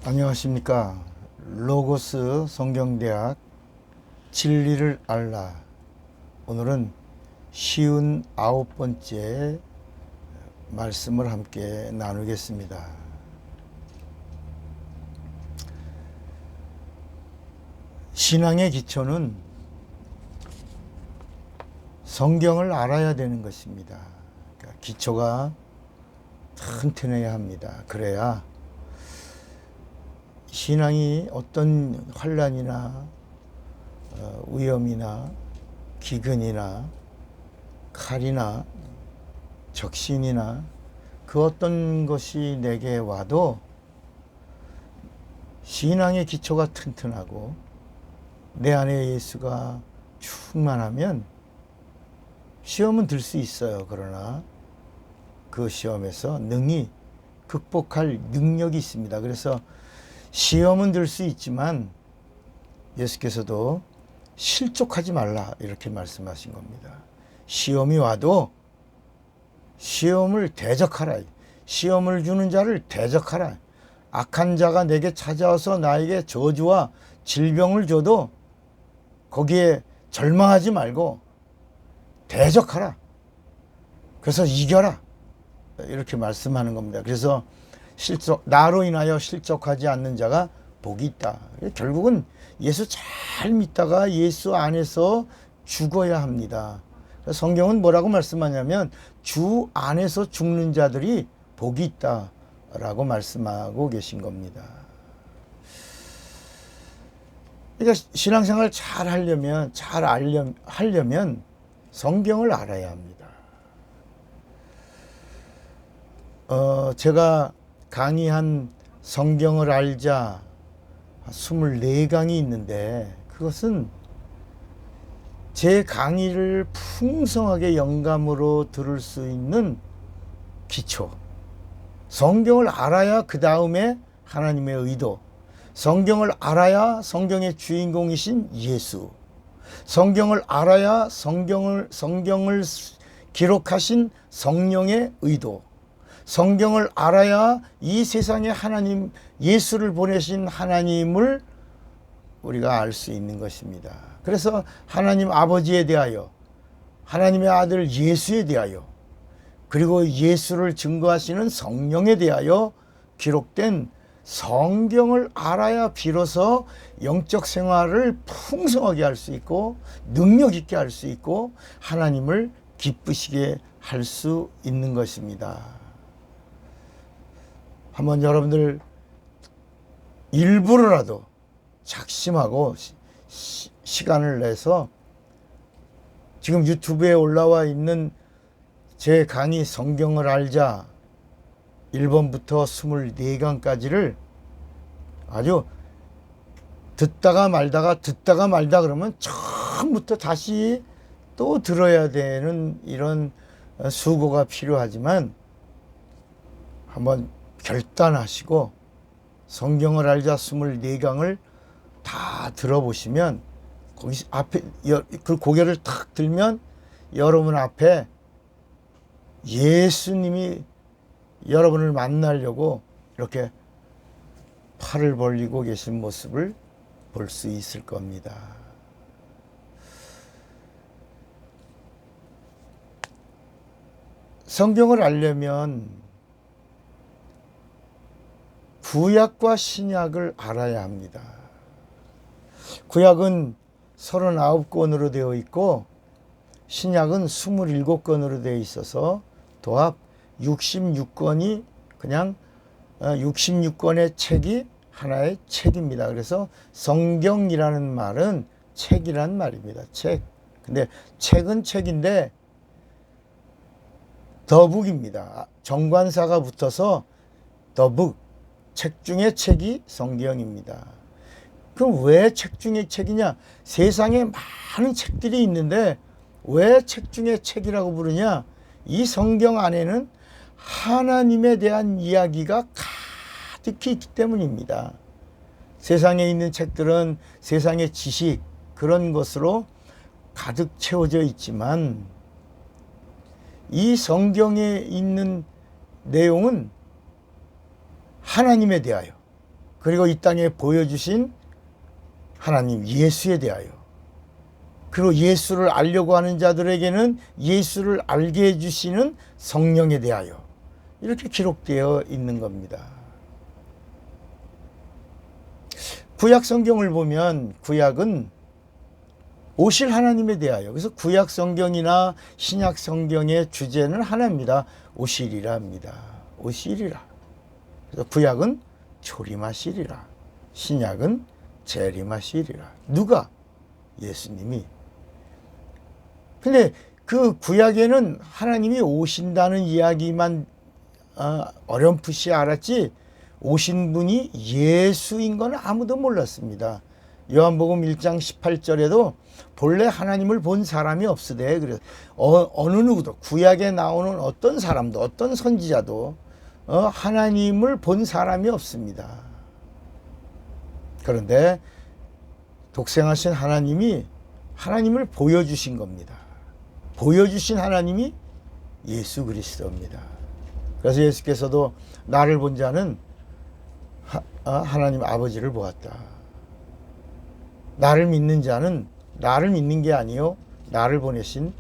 안녕하십니까. 로고스 성경대학 진리를 알라. 오늘은 59번째 말씀을 함께 나누겠습니다. 신앙의 기초는 성경을 알아야 되는 것입니다. 그러니까 기초가 튼튼해야 합니다. 그래야 신앙이 어떤 환난이나 위험이나 기근이나 칼이나 적신이나 그 어떤 것이 내게 와도 신앙의 기초가 튼튼하고 내 안에 예수가 충만하면 시험은 들 수 있어요. 그러나 그 시험에서 능히 극복할 능력이 있습니다. 그래서 시험은 들 수 있지만 예수께서도 실족하지 말라 이렇게 말씀하신 겁니다. 시험이 와도 시험을 대적하라. 시험을 주는 자를 대적하라. 악한 자가 내게 찾아와서 나에게 저주와 질병을 줘도 거기에 절망하지 말고 대적하라. 그래서 이겨라. 이렇게 말씀하는 겁니다. 그래서 나로 인하여 실족하지 않는 자가 복이 있다. 결국은 예수 잘 믿다가 예수 안에서 죽어야 합니다. 성경은 뭐라고 말씀하냐면 주 안에서 죽는 자들이 복이 있다라고 말씀하고 계신 겁니다. 그러니까 신앙생활 잘 하려면 성경을 알아야 합니다. 제가 강의한 성경을 알자 24강이 있는데 그것은 제 강의를 풍성하게 영감으로 들을 수 있는 기초. 성경을 알아야 그 다음에 하나님의 의도. 성경을 알아야 성경의 주인공이신 예수. 성경을 알아야 성경을 기록하신 성령의 의도. 성경을 알아야 이 세상에 하나님, 예수를 보내신 하나님을 우리가 알 수 있는 것입니다. 그래서 하나님 아버지에 대하여, 하나님의 아들 예수에 대하여, 그리고 예수를 증거하시는 성령에 대하여 기록된 성경을 알아야 비로소 영적 생활을 풍성하게 할 수 있고 능력 있게 할 수 있고 하나님을 기쁘시게 할 수 있는 것입니다. 한번 여러분들 일부러라도 작심하고 시간을 내서 지금 유튜브에 올라와 있는 제 강의 성경을 알자 1번부터 24강까지를 아주 듣다가 말다 그러면 처음부터 다시 또 들어야 되는 이런 수고가 필요하지만 한번 결단하시고 성경을 알자 24강을 다 들어보시면 거기 앞에 그 고개를 탁 들면 여러분 앞에 예수님이 여러분을 만나려고 이렇게 팔을 벌리고 계신 모습을 볼 수 있을 겁니다. 성경을 알려면 구약과 신약을 알아야 합니다. 구약은 39권으로 되어 있고 신약은 27권으로 되어 있어서 도합 66권이 그냥 66권의 책이 하나의 책입니다. 그래서 성경이라는 말은 책이란 말입니다. 책. 근데 책은 책인데 더북입니다. 정관사가 붙어서 더북. 책 중에 책이 성경입니다. 그럼 왜 책 중에 책이냐? 세상에 많은 책들이 있는데 왜 책 중에 책이라고 부르냐? 이 성경 안에는 하나님에 대한 이야기가 가득히 있기 때문입니다. 세상에 있는 책들은 세상의 지식 그런 것으로 가득 채워져 있지만 이 성경에 있는 내용은 하나님에 대하여 그리고 이 땅에 보여주신 하나님 예수에 대하여, 그리고 예수를 알려고 하는 자들에게는 예수를 알게 해주시는 성령에 대하여 이렇게 기록되어 있는 겁니다. 구약 성경을 보면 구약은 오실 하나님에 대하여, 그래서 구약 성경이나 신약 성경의 주제는 하나입니다. 오시리라 합니다. 오시리라. 그래서 구약은 초림하시리라, 신약은 재림하시리라. 누가? 예수님이. 근데 그 구약에는 하나님이 오신다는 이야기만 어렴풋이 알았지 오신 분이 예수인 건 아무도 몰랐습니다. 요한복음 1장 18절에도 본래 하나님을 본 사람이 없으되, 그래서 어느 누구도, 구약에 나오는 어떤 사람도 어떤 선지자도 하나님을 본 사람이 없습니다. 그런데 독생하신 하나님이 하나님을 보여주신 겁니다. 보여주신 하나님이 예수 그리스도입니다. 그래서 예수께서도 나를 본 자는 하나님 아버지를 보았다. 나를 믿는 자는 나를 믿는 게 아니요 나를 보내신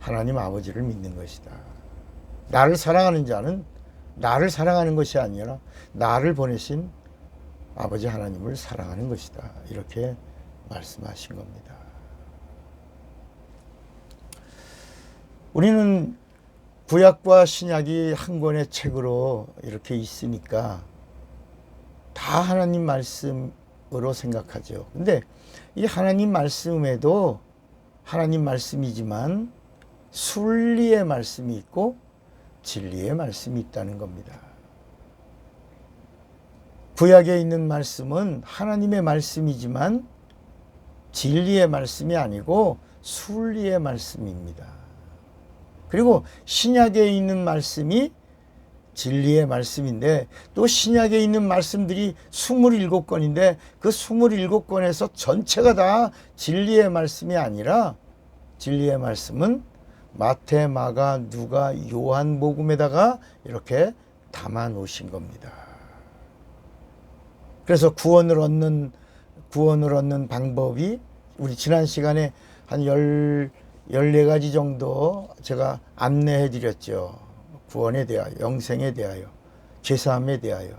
하나님 아버지를 믿는 것이다. 나를 사랑하는 자는 나를 사랑하는 것이 아니라 나를 보내신 아버지 하나님을 사랑하는 것이다. 이렇게 말씀하신 겁니다. 우리는 구약과 신약이 한 권의 책으로 이렇게 있으니까 다 하나님 말씀으로 생각하죠. 근데 이 하나님 말씀에도 하나님 말씀이지만 순리의 말씀이 있고 진리의 말씀이 있다는 겁니다. 구약에 있는 말씀은 하나님의 말씀이지만 진리의 말씀이 아니고 순리의 말씀입니다. 그리고 신약에 있는 말씀이 진리의 말씀인데, 또 신약에 있는 말씀들이 27권인데 그 27권에서 전체가 다 진리의 말씀이 아니라 진리의 말씀은 마태, 마가, 누가, 요한복음에다가 이렇게 담아 놓으신 겁니다. 그래서 구원을 얻는 방법이 우리 지난 시간에 한 14가지 정도 제가 안내해 드렸죠. 구원에 대하여, 영생에 대하여, 죄사함에 대하여,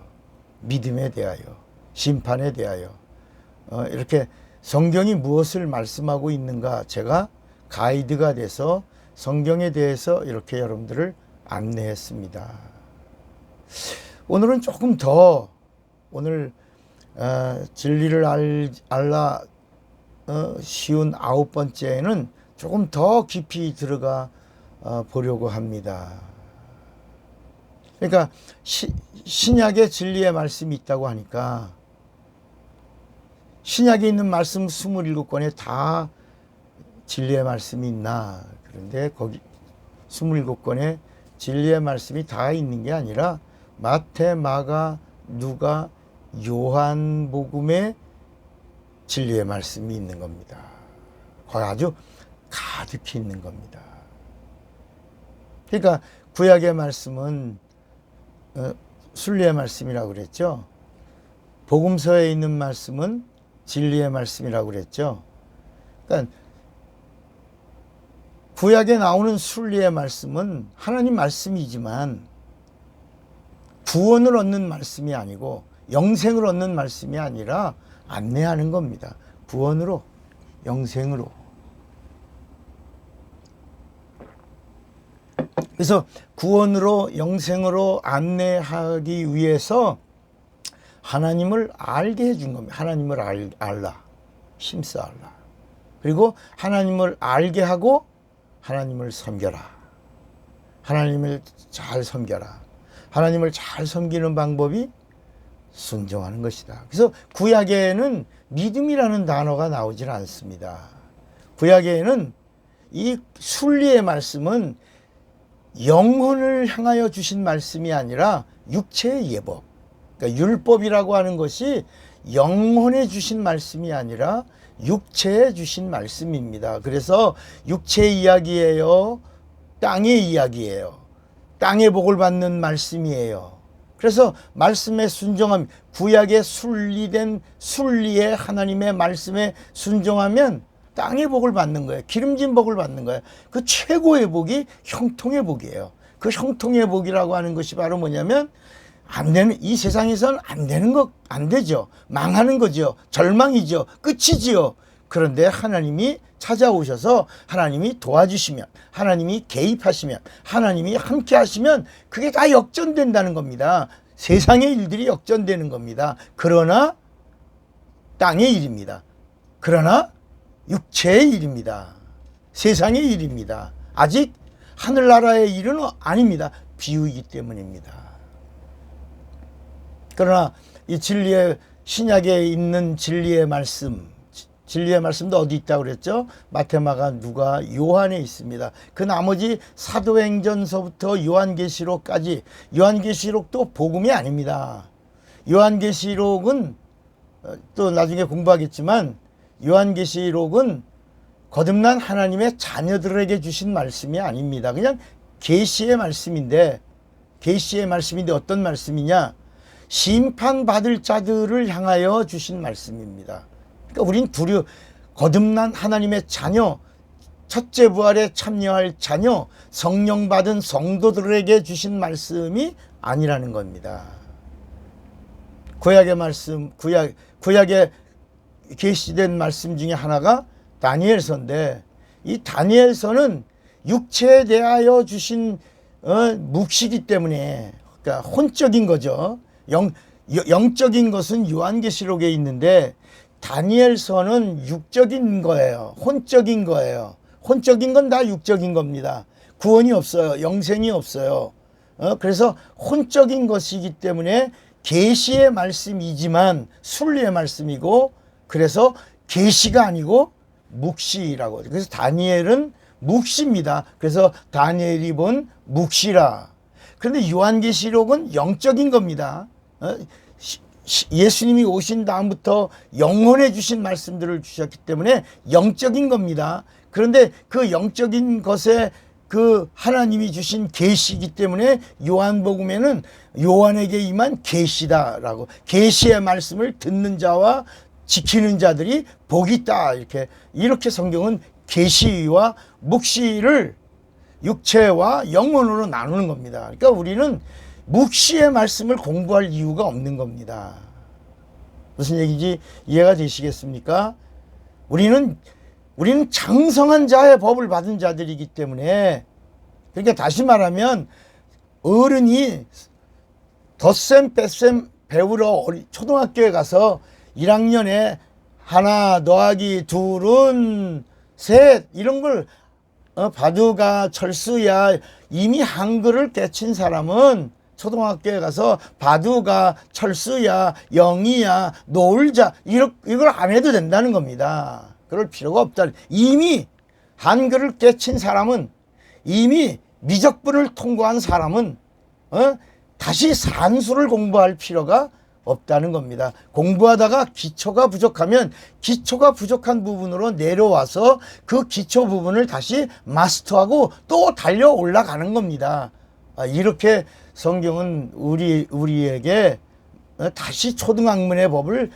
믿음에 대하여, 심판에 대하여, 이렇게 성경이 무엇을 말씀하고 있는가 제가 가이드가 돼서 성경에 대해서 이렇게 여러분들을 안내했습니다. 오늘은 조금 더, 오늘 진리를 알라 쉬운 9번째에는 조금 더 깊이 들어가 보려고 합니다. 그러니까 신약에 진리의 말씀이 있다고 하니까 신약에 있는 말씀 27권에 다 진리의 말씀이 있나? 그런데 거기 27권에 진리의 말씀이 다 있는 게 아니라 마태, 마가, 누가, 요한복음에 진리의 말씀이 있는 겁니다. 거기 아주 가득히 있는 겁니다. 그러니까 구약의 말씀은 순리의 말씀이라고 그랬죠. 복음서에 있는 말씀은 진리의 말씀이라고 그랬죠. 그러니까 구약에 나오는 순리의 말씀은 하나님 말씀이지만 구원을 얻는 말씀이 아니고 영생을 얻는 말씀이 아니라 안내하는 겁니다. 구원으로, 영생으로. 그래서 구원으로, 영생으로 안내하기 위해서 하나님을 알게 해준 겁니다. 하나님을 알라, 힘써 알라. 그리고 하나님을 알게 하고 하나님을 섬겨라. 하나님을 잘 섬겨라. 하나님을 잘 섬기는 방법이 순종하는 것이다. 그래서 구약에는 믿음이라는 단어가 나오질 않습니다. 구약에는 이 순리의 말씀은 영혼을 향하여 주신 말씀이 아니라 육체의 예법, 그러니까 율법이라고 하는 것이 영혼에 주신 말씀이 아니라 육체에 주신 말씀입니다. 그래서 육체의 이야기예요, 땅의 이야기예요, 땅의 복을 받는 말씀이에요. 그래서 말씀에 순종함, 구약의 순리의 하나님의 말씀에 순종하면 땅의 복을 받는 거예요. 기름진 복을 받는 거예요. 그 최고의 복이 형통의 복이에요. 그 형통의 복이라고 하는 것이 바로 뭐냐면 이 세상에선 안 되죠. 망하는 거죠. 절망이죠. 끝이지요. 그런데 하나님이 찾아오셔서 하나님이 도와주시면, 하나님이 개입하시면, 하나님이 함께 하시면 그게 다 역전된다는 겁니다. 세상의 일들이 역전되는 겁니다. 그러나 땅의 일입니다. 그러나 육체의 일입니다. 세상의 일입니다. 아직 하늘나라의 일은 아닙니다. 비유이기 때문입니다. 그러나 이 진리의 신약에 있는 진리의 말씀도 어디 있다고 그랬죠? 마태마가 누가 요한에 있습니다. 그 나머지 사도행전서부터 요한계시록까지, 요한계시록도 복음이 아닙니다. 요한계시록은 또 나중에 공부하겠지만 요한계시록은 거듭난 하나님의 자녀들에게 주신 말씀이 아닙니다. 그냥 계시의 말씀인데 어떤 말씀이냐? 심판받을 자들을 향하여 주신 말씀입니다. 그러니까 우린 거듭난 하나님의 자녀, 첫째 부활에 참여할 자녀, 성령 받은 성도들에게 주신 말씀이 아니라는 겁니다. 구약의 말씀, 구약에 계시된 말씀 중에 하나가 다니엘서인데, 이 다니엘서는 육체에 대하여 주신 묵시기 때문에, 그러니까 혼적인 거죠. 영적인 것은 요한계시록에 있는데 다니엘서는 육적인 거예요. 혼적인 거예요. 혼적인 건 다 육적인 겁니다. 구원이 없어요. 영생이 없어요. 그래서 혼적인 것이기 때문에 계시의 말씀이지만 순리의 말씀이고, 그래서 계시가 아니고 묵시라고. 그래서 다니엘은 묵시입니다. 그래서 다니엘이 본 묵시라. 그런데 요한계시록은 영적인 겁니다. 예수님이 오신 다음부터 영혼해 주신 말씀들을 주셨기 때문에 영적인 겁니다. 그런데 그 영적인 것에 그 하나님이 주신 계시이기 때문에 요한복음에는 요한에게 임한 계시다라고, 계시의 말씀을 듣는 자와 지키는 자들이 복이 있다, 이렇게 성경은 계시와 묵시를 육체와 영혼으로 나누는 겁니다. 그러니까 우리는 묵시의 말씀을 공부할 이유가 없는 겁니다. 무슨 얘기인지 이해가 되시겠습니까? 우리는 장성한 자의 법을 받은 자들이기 때문에, 그러니까 다시 말하면 어른이 덧셈 뺄셈 배우러 초등학교에 가서 1학년에 하나 더하기 둘은 셋 이런 걸 바두가 철수야 이미 한글을 깨친 사람은 초등학교에 가서 바두가 철수야 영이야 놀자 이걸 안 해도 된다는 겁니다. 그럴 필요가 없다. 이미 한글을 깨친 사람은, 이미 미적분을 통과한 사람은 다시 산수를 공부할 필요가 없다는 겁니다. 공부하다가 기초가 부족하면 기초가 부족한 부분으로 내려와서 그 기초 부분을 다시 마스터하고 또 달려 올라가는 겁니다. 이렇게 성경은 우리에게 다시 초등학문의 법을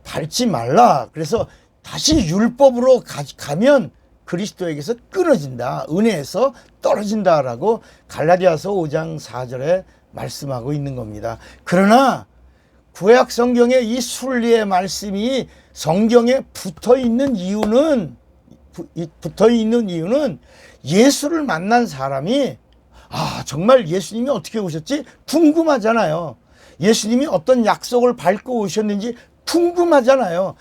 밟지 말라. 그래서 다시 율법으로 가면 그리스도에게서 끊어진다. 은혜에서 떨어진다라고 갈라디아서 5장 4절에 말씀하고 있는 겁니다. 그러나 구약 성경의 이 순리의 말씀이 성경에 붙어 있는 이유는 예수를 만난 사람이 정말 예수님이 어떻게 오셨지? 궁금하잖아요. 예수님이 어떤 약속을 밟고 오셨는지 궁금하잖아요.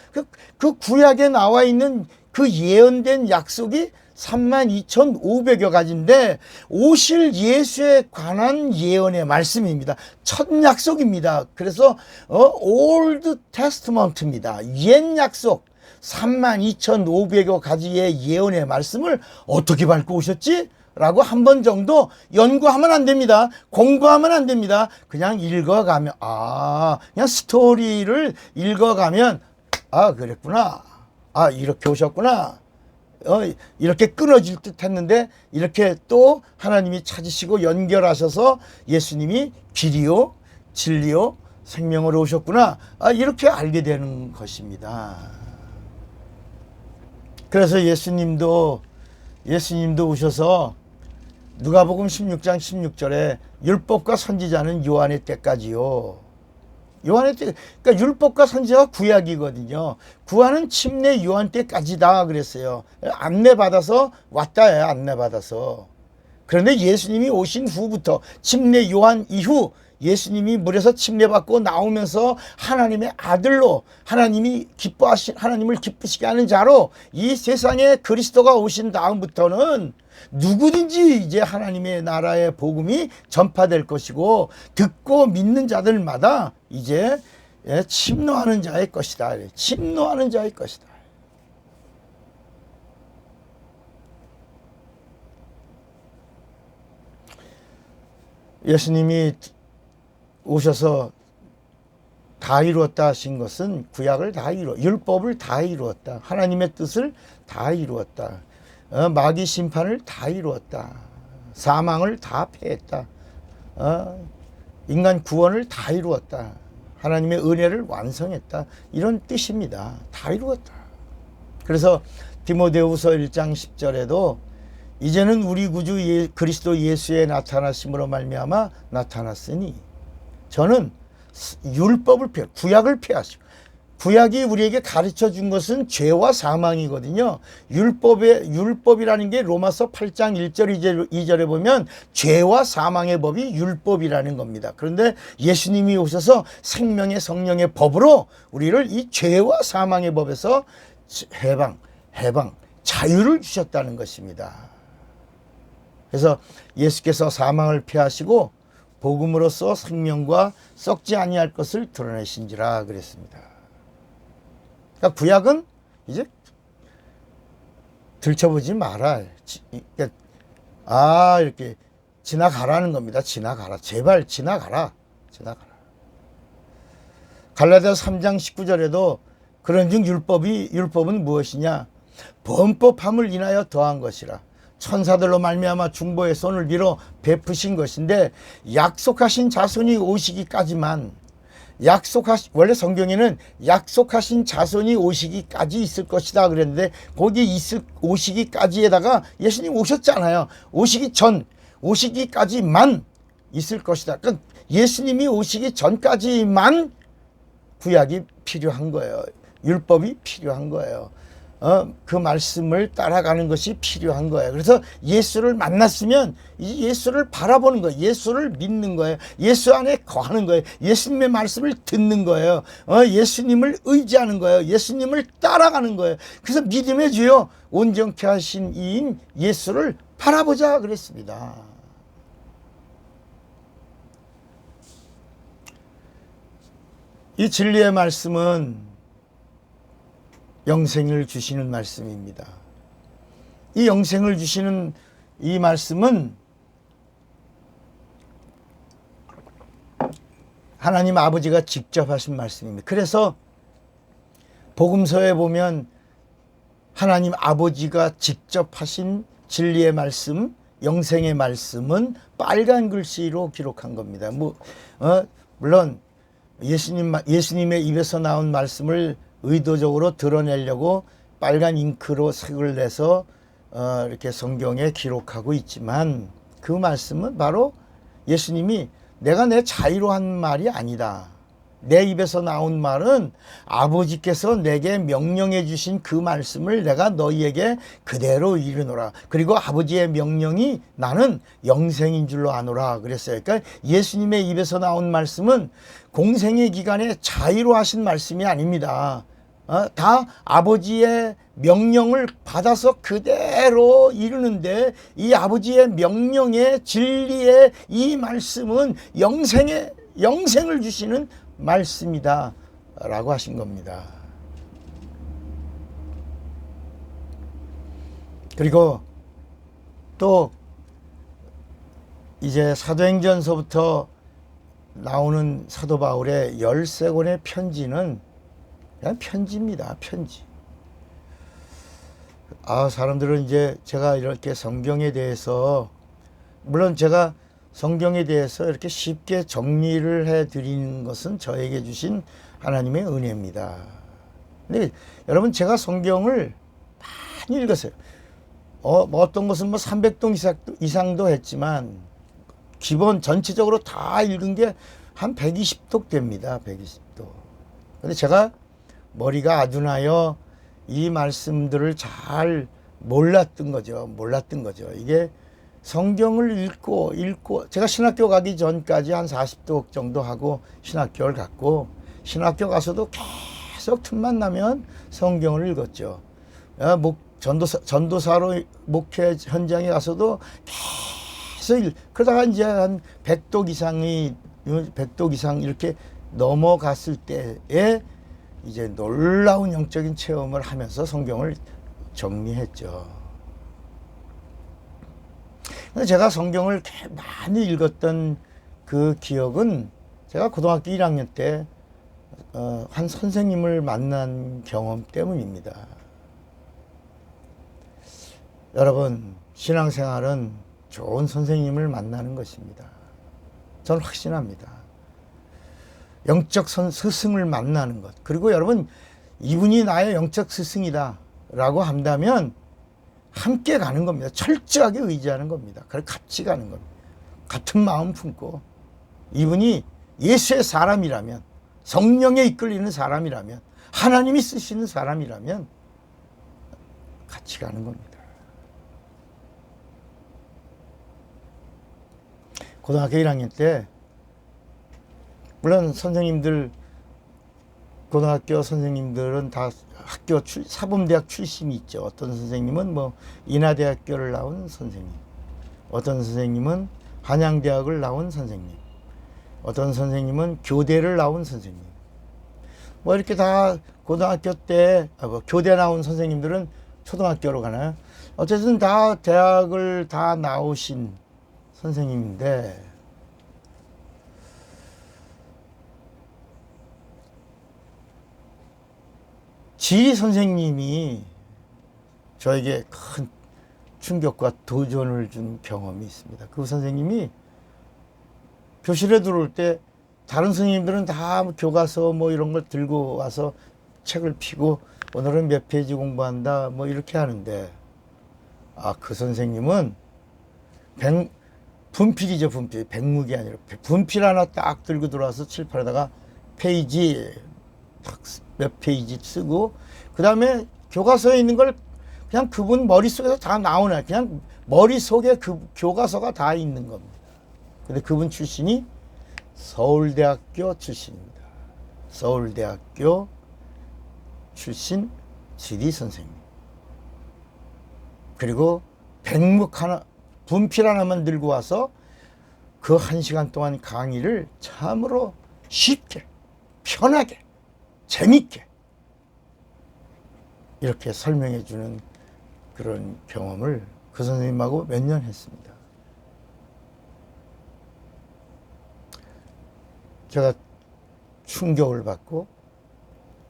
그 구약에 나와 있는 그 예언된 약속이 32,500여 가지인데 오실 예수에 관한 예언의 말씀입니다. 첫 약속입니다. 그래서 올드 테스트먼트입니다. 옛 약속 32,500여 가지의 예언의 말씀을 어떻게 밟고 오셨지? 라고 한 번 정도 연구하면 안 됩니다. 공부하면 안 됩니다. 그냥 읽어가면 그냥 스토리를 읽어가면 그랬구나. 이렇게 오셨구나. 이렇게 끊어질 듯 했는데 이렇게 또 하나님이 찾으시고 연결하셔서 예수님이 길이요 진리요 생명으로 오셨구나. 이렇게 알게 되는 것입니다. 그래서 예수님도 오셔서 누가복음 16장 16절에 율법과 선지자는 요한의 때까지요. 요한의 때, 그러니까 율법과 선지자가 구약이거든요. 구하는 침례 요한 때까지다 그랬어요. 안내받아서 왔다예요. 안내받아서. 그런데 예수님이 오신 후부터 침례 요한 이후 예수님이 물에서 침례받고 나오면서 하나님의 아들로 하나님을 기쁘시게 하는 자로 이 세상에 그리스도가 오신 다음부터는 누구든지 이제 하나님의 나라의 복음이 전파될 것이고 듣고 믿는 자들마다 이제 침노하는 자의 것이다. 침노하는 자의 것이다. 예수님이 오셔서 다 이루었다 하신 것은 구약을 다 율법을 다 이루었다. 하나님의 뜻을 다 이루었다. 마귀 심판을 다 이루었다. 사망을 다 패했다. 인간 구원을 다 이루었다. 하나님의 은혜를 완성했다. 이런 뜻입니다. 다 이루었다. 그래서 디모데후서 1장 10절에도 이제는 우리 구주 그리스도 예수의 나타나심으로 말미암아 나타났으니 저는 율법을 구약을 폐하시고 구약이 우리에게 가르쳐 준 것은 죄와 사망이거든요. 율법이라는 게 로마서 8장 1절 2절에 보면 죄와 사망의 법이 율법이라는 겁니다. 그런데 예수님이 오셔서 생명의 성령의 법으로 우리를 이 죄와 사망의 법에서 해방, 자유를 주셨다는 것입니다. 그래서 예수께서 사망을 피하시고 복음으로써 생명과 썩지 아니할 것을 드러내신지라 그랬습니다. 그러니까 구약은 이제 들춰보지 마라. 이렇게 지나가라는 겁니다. 지나가라. 제발 지나가라. 갈라디아서 3장 19절에도 그런즉 율법은 무엇이냐? 범법함을 인하여 더한 것이라. 천사들로 말미암아 중보의 손을 빌어 베푸신 것인데 약속하신 자손이 오시기까지만 원래 성경에는 약속하신 자손이 오시기까지 있을 것이다 그랬는데 거기 오시기까지에다가 예수님 오셨잖아요. 오시기까지만 있을 것이다. 그러니까 예수님이 오시기 전까지만 구약이 필요한 거예요. 율법이 필요한 거예요. 그 말씀을 따라가는 것이 필요한 거예요. 그래서 예수를 만났으면 이제 예수를 바라보는 거예요. 예수를 믿는 거예요. 예수 안에 거하는 거예요. 예수님의 말씀을 듣는 거예요. 예수님을 의지하는 거예요. 예수님을 따라가는 거예요. 그래서 믿음의 주요 온전케 하신 이인 예수를 바라보자 그랬습니다. 이 진리의 말씀은 영생을 주시는 말씀입니다. 이 영생을 주시는 이 말씀은 하나님 아버지가 직접 하신 말씀입니다. 그래서 복음서에 보면 하나님 아버지가 직접 하신 진리의 말씀, 영생의 말씀은 빨간 글씨로 기록한 겁니다. 물론 예수님의 입에서 나온 말씀을 의도적으로 드러내려고 빨간 잉크로 색을 내서 이렇게 성경에 기록하고 있지만 그 말씀은 바로 예수님이 내가 내 자의로 한 말이 아니다. 내 입에서 나온 말은 아버지께서 내게 명령해 주신 그 말씀을 내가 너희에게 그대로 이르노라. 그리고 아버지의 명령이 나는 영생인 줄로 아노라 그랬어요. 그러니까 예수님의 입에서 나온 말씀은 공생의 기간에 자의로 하신 말씀이 아닙니다. 다 아버지의 명령을 받아서 그대로 이루는데 이 아버지의 명령의 진리의 이 말씀은 영생을 주시는 말씀이다 라고 하신 겁니다. 그리고 또 이제 사도행전서부터 나오는 사도 바울의 13권의 편지는 그냥 편지입니다. 편지. 사람들은 이제 제가 이렇게 성경에 대해서 물론 제가 성경에 대해서 이렇게 쉽게 정리를 해 드리는 것은 저에게 주신 하나님의 은혜입니다. 근데 여러분, 제가 성경을 많이 읽었어요. 뭐 어떤 것은 뭐 300동 이상도 했지만 기본 전체적으로 다 읽은 게 한 120독 됩니다. 120독. 근데 제가 머리가 아둔하여 이 말씀들을 잘 몰랐던 거죠. 이게 성경을 읽고 제가 신학교 가기 전까지 한 40독 정도 하고 신학교를 갔고, 신학교 가서도 계속 틈만 나면 성경을 읽었죠. 전도사로 목회 현장에 가서도 계속 그러다가 이제 한 100독 이상 이렇게 넘어갔을 때에 이제 놀라운 영적인 체험을 하면서 성경을 정리했죠. 근데 제가 성경을 많이 읽었던 그 기억은 제가 고등학교 1학년 때 한 선생님을 만난 경험 때문입니다. 여러분, 신앙생활은 좋은 선생님을 만나는 것입니다. 저는 확신합니다. 영적 스승을 만나는 것. 그리고 여러분, 이분이 나의 영적 스승이다 라고 한다면 함께 가는 겁니다. 철저하게 의지하는 겁니다. 그래서 같이 가는 겁니다. 같은 마음 품고, 이분이 예수의 사람이라면, 성령에 이끌리는 사람이라면, 하나님이 쓰시는 사람이라면 같이 가는 겁니다. 고등학교 1학년 때, 물론 고등학교 선생님들은 다 사범대학 출신이 있죠. 어떤 선생님은 뭐 인하대학교를 나온 선생님, 어떤 선생님은 한양대학을 나온 선생님, 어떤 선생님은 교대를 나온 선생님. 뭐 이렇게 다 고등학교 때 교대 나온 선생님들은 초등학교로 가나요? 어쨌든 다 대학을 다 나오신 선생님인데, 지리 선생님이 저에게 큰 충격과 도전을 준 경험이 있습니다. 그 선생님이 교실에 들어올 때 다른 선생님들은 다 교과서 뭐 이런 걸 들고 와서 책을 펴고 오늘은 몇 페이지 공부한다 뭐 이렇게 하는데, 그 선생님은 분필이죠. 분필. 백묵이 아니라 분필 하나 딱 들고 들어와서 칠판에다가 페이지 몇 페이지 쓰고, 그 다음에 교과서에 있는 걸 그냥 그분 머릿속에서 다 나오네. 그냥 머릿속에 그 교과서가 다 있는 겁니다. 근데 그분 출신이 서울대학교 출신입니다. 서울대학교 출신 지리 선생님. 그리고 백묵 하나, 분필 하나만 들고 와서 그 1시간 동안 강의를 참으로 쉽게, 편하게, 재밌게 이렇게 설명해 주는 그런 경험을 그 선생님하고 몇 년 했습니다. 제가 충격을 받고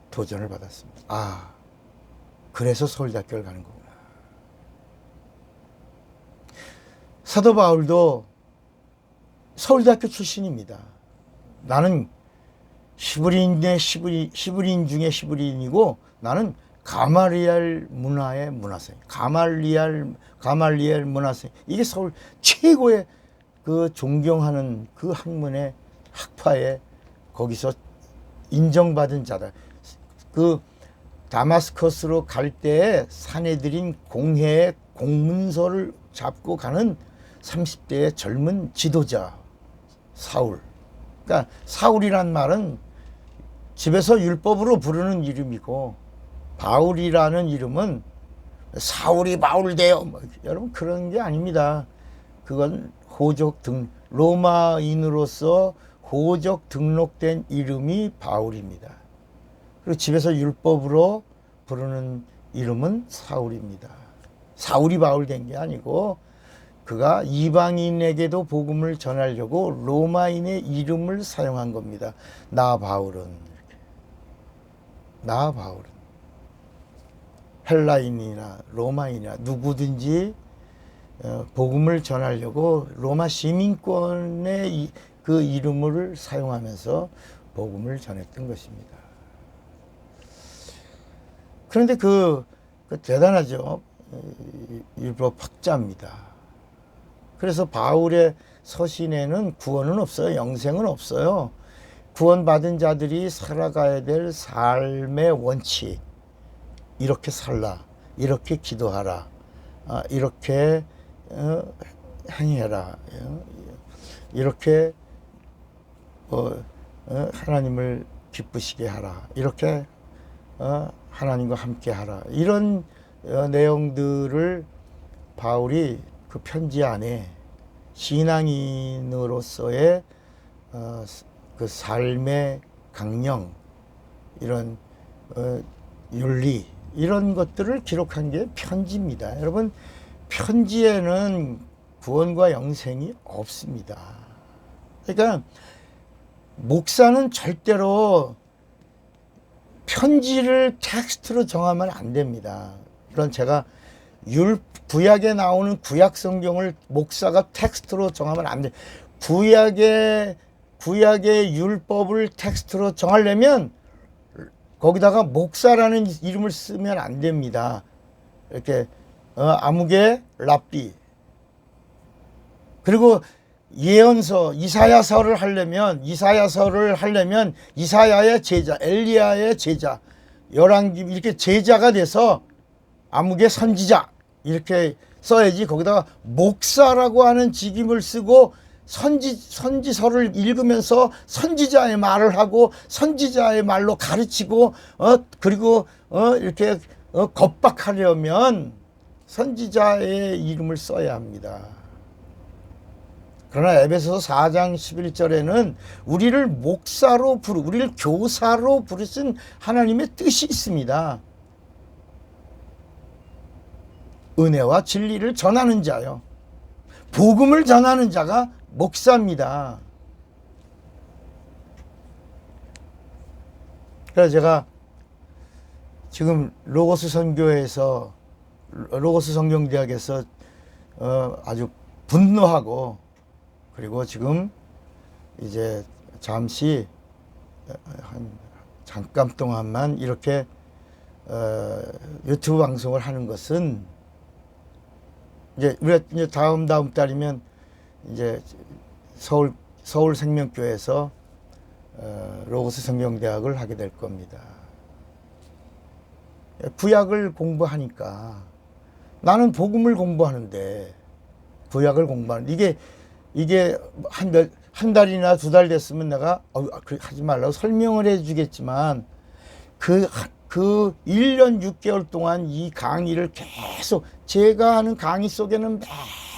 도전을 받았습니다. 그래서 서울대학교를 가는 거구나. 사도 바울도 서울대학교 출신입니다. 나는 히브리인의 히브리인 중에 히브리인이고, 나는 가말리엘 문화의 문화생, 가말리엘 문화생. 이게 서울 최고의 그 존경하는 그 학문의 학파에 거기서 인정받은 자다. 그 다마스커스로 갈 때에 사내들인 공회의 공문서를 잡고 가는 30대의 젊은 지도자 사울. 그러니까 사울이란 말은 집에서 율법으로 부르는 이름이고, 바울이라는 이름은 사울이 바울되어 여러분 그런 게 아닙니다. 그건 로마인으로서 호적 등록된 이름이 바울입니다. 그리고 집에서 율법으로 부르는 이름은 사울입니다. 사울이 바울 된 게 아니고, 그가 이방인에게도 복음을 전하려고 로마인의 이름을 사용한 겁니다. 나 바울은 헬라인이나 로마인이나 누구든지 복음을 전하려고 로마 시민권의 그 이름을 사용하면서 복음을 전했던 것입니다. 그런데 그 대단하죠. 율법 학자입니다. 그래서 바울의 서신에는 구원은 없어요. 영생은 없어요. 구원받은 자들이 살아가야 될 삶의 원칙, 이렇게 살라, 이렇게 기도하라, 이렇게 행해라, 이렇게 하나님을 기쁘시게 하라, 이렇게 하나님과 함께 하라, 이런 내용들을 바울이 그 편지 안에 신앙인으로서의 그 삶의 강령, 이런 윤리, 이런 것들을 기록한 게 편지입니다. 여러분, 편지에는 구원과 영생이 없습니다. 그러니까 목사는 절대로 편지를 텍스트로 정하면 안 됩니다. 물론 제가 구약에 나오는 구약 성경을 목사가 텍스트로 정하면 안 돼. 구약의 율법을 텍스트로 정하려면 거기다가 목사라는 이름을 쓰면 안 됩니다. 이렇게 아무개 랍비. 그리고 예언서 이사야서를 하려면 이사야의 제자, 엘리야의 제자, 열왕기 이렇게 제자가 돼서 아무개 선지자 이렇게 써야지. 거기다가 목사라고 하는 직임을 쓰고 선지서를 읽으면서 선지자의 말을 하고 선지자의 말로 가르치고 그리고 이렇게 겁박하려면 선지자의 이름을 써야 합니다. 그러나 에베소서 4장 11절에는 우리를 우리를 교사로 부르신 하나님의 뜻이 있습니다. 은혜와 진리를 전하는 자요. 복음을 전하는 자가 목사입니다. 그래서 제가 지금 로고스 성경대학에서 아주 분노하고, 그리고 지금 이제 잠시 잠깐 동안만 이렇게 유튜브 방송을 하는 것은 이제 우리가 이제 다음 달이면 이제 서울 생명교회에서 로고스 성경대학을 하게 될 겁니다. 구약을 공부하니까 나는 복음을 공부하는데 구약을 공부하는 이게 한 달이나 두 달 됐으면 내가 하지 말라고 설명을 해주겠지만 그 1년 6개월 동안 이 강의를 계속 제가 하는 강의 속에는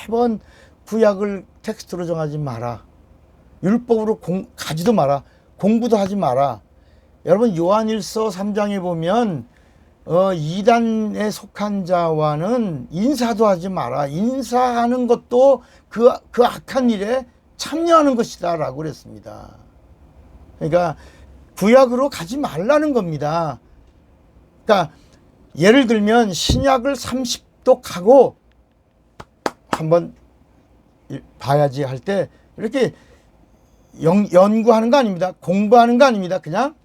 매번 구약을 텍스트로 정하지 마라. 율법으로 가지도 마라. 공부도 하지 마라. 여러분 요한일서 3장에 보면 이단에 속한 자와는 인사도 하지 마라. 인사하는 것도 그 악한 일에 참여하는 것이다 라고 그랬습니다. 그러니까 구약으로 가지 말라는 겁니다. 그러니까 예를 들면 신약을 30도 가고 한번 봐야지 할 때 이렇게 연구하는 거 아닙니다. 공부하는 거 아닙니다. 그냥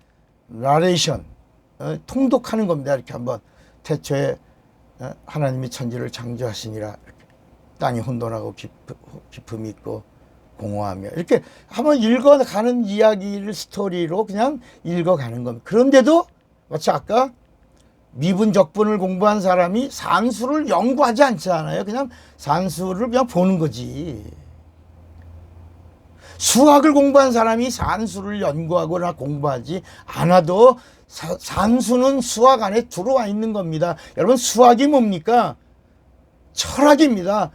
나레이션, 통독하는 겁니다. 이렇게 한번 태초에 하나님이 천지를 창조하시니라, 이렇게 땅이 혼돈하고 깊음이 있고 공허하며, 이렇게 한번 읽어가는 이야기를 스토리로 그냥 읽어가는 겁니다. 그런데도 마치 아까 미분 적분을 공부한 사람이 산수를 연구하지 않잖아요. 그냥 산수를 그냥 보는 거지. 수학을 공부한 사람이 산수를 연구하거나 공부하지 않아도 산수는 수학 안에 들어와 있는 겁니다. 여러분, 수학이 뭡니까? 철학입니다.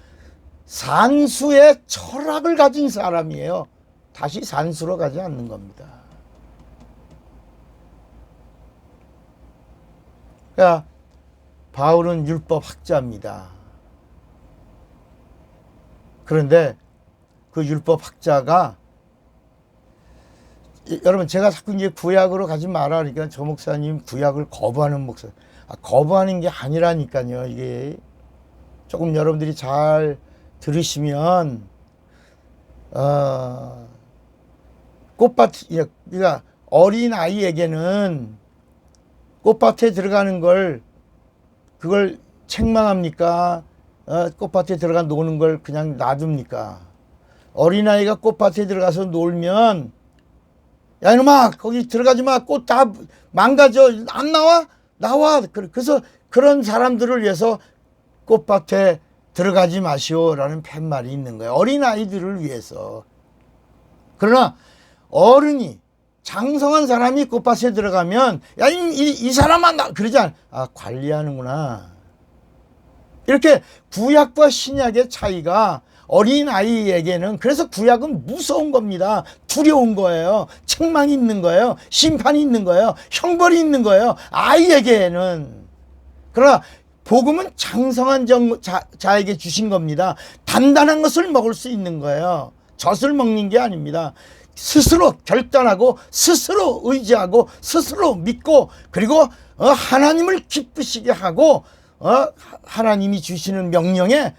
산수의 철학을 가진 사람이에요. 다시 산수로 가지 않는 겁니다. 그러니까 바울은 율법 학자입니다. 그런데 그 율법 학자가, 여러분 제가 자꾸 이제 구약으로 가지 마라 그러니까 저 목사님 구약을 거부하는 목사, 거부하는 게 아니라니까요. 이게 조금 여러분들이 잘 들으시면 꽃밭, 그러니까 어린 아이에게는 꽃밭에 들어가는 걸 그걸 책망합니까? 꽃밭에 들어가 노는 걸 그냥 놔둡니까? 어린아이가 꽃밭에 들어가서 놀면 야 이놈아 거기 들어가지 마. 꽃 다 망가져. 안 나와? 나와. 그래서 그런 사람들을 위해서 꽃밭에 들어가지 마시오라는 팻말이 있는 거예요. 어린아이들을 위해서. 그러나 어른이 장성한 사람이 꽃밭에 들어가면 야 이 사람아 나 그러지 않아. 관리하는구나. 이렇게 구약과 신약의 차이가 어린아이에게는 그래서 구약은 무서운 겁니다. 두려운 거예요. 책망이 있는 거예요. 심판이 있는 거예요. 형벌이 있는 거예요. 아이에게는. 그러나 복음은 장성한 자에게 주신 겁니다. 단단한 것을 먹을 수 있는 거예요. 젖을 먹는 게 아닙니다. 스스로 결단하고 스스로 의지하고 스스로 믿고 그리고 하나님을 기쁘시게 하고 하나님이 주시는 명령에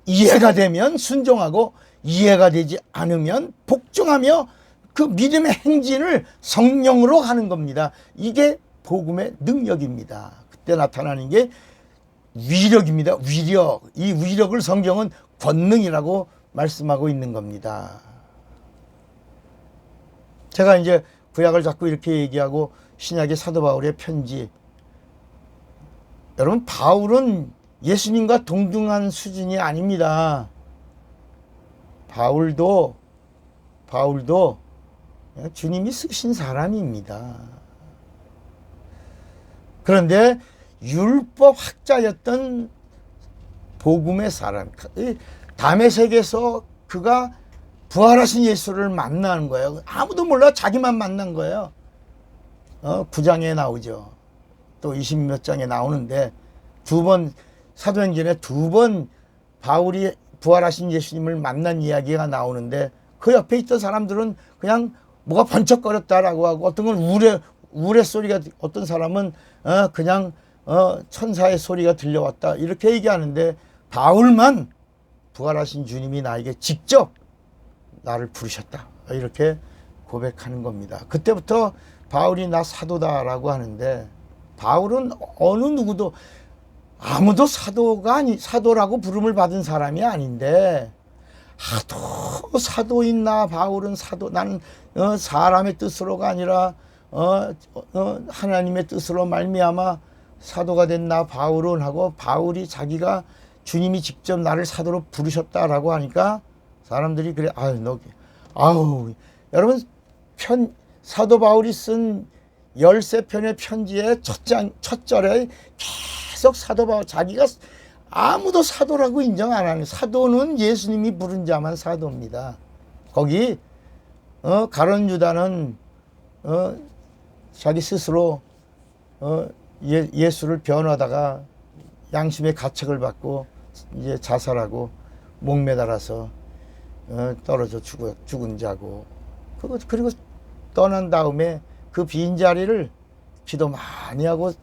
이해가 되면 순종하고 이해가 되지 않으면 복종하며 그 믿음의 행진을 성령으로 하는 겁니다. 이게 복음의 능력입니다. 그때 나타나는 게 위력입니다. 위력. 이 위력을 성경은 권능이라고 말씀하고 있는 겁니다. 제가 이제 구약을 자꾸 이렇게 얘기하고 신약의 사도 바울의 편지. 여러분 바울은 예수님과 동등한 수준이 아닙니다. 바울도 주님이 쓰신 사람입니다. 그런데 율법 학자였던 복음의 사람, 다메섹에서 그가 부활하신 예수를 만나는 거예요. 아무도 몰라. 자기만 만난 거예요. 9장에 나오죠. 또 20몇 장에 나오는데 사도행전에 두 번 바울이 부활하신 예수님을 만난 이야기가 나오는데 그 옆에 있던 사람들은 그냥 뭐가 번쩍거렸다라고 하고 어떤 건 우레 소리가, 어떤 사람은 그냥 천사의 소리가 들려왔다 이렇게 얘기하는데 바울만 부활하신 주님이 나에게 직접 나를 부르셨다 이렇게 고백하는 겁니다. 그때부터 바울이 나 사도다라고 하는데 바울은 어느 누구도 아무도 사도라고 부름을 받은 사람이 아닌데 하도 사도인 나 바울은 나는 사람의 뜻으로가 아니라 하나님의 뜻으로 말미암아 사도가 된 나 바울은 하고 바울이 자기가 주님이 직접 나를 사도로 부르셨다라고 하니까 사람들이 그래 여러분 사도 바울이 쓴 13편의 편지의 첫 절에 계속 사도 바울 자기가 아무도 사도라고 인정 안 하는, 사도는 예수님이 부른 자만 사도입니다. 거기 가룟 유다는 자기 스스로 예수를 변호하다가 양심의 가책을 받고 이제 자살하고 목매달아서 떨어져 죽은 자고, 그리고 떠난 다음에 그 빈자리를 기도 많이 하고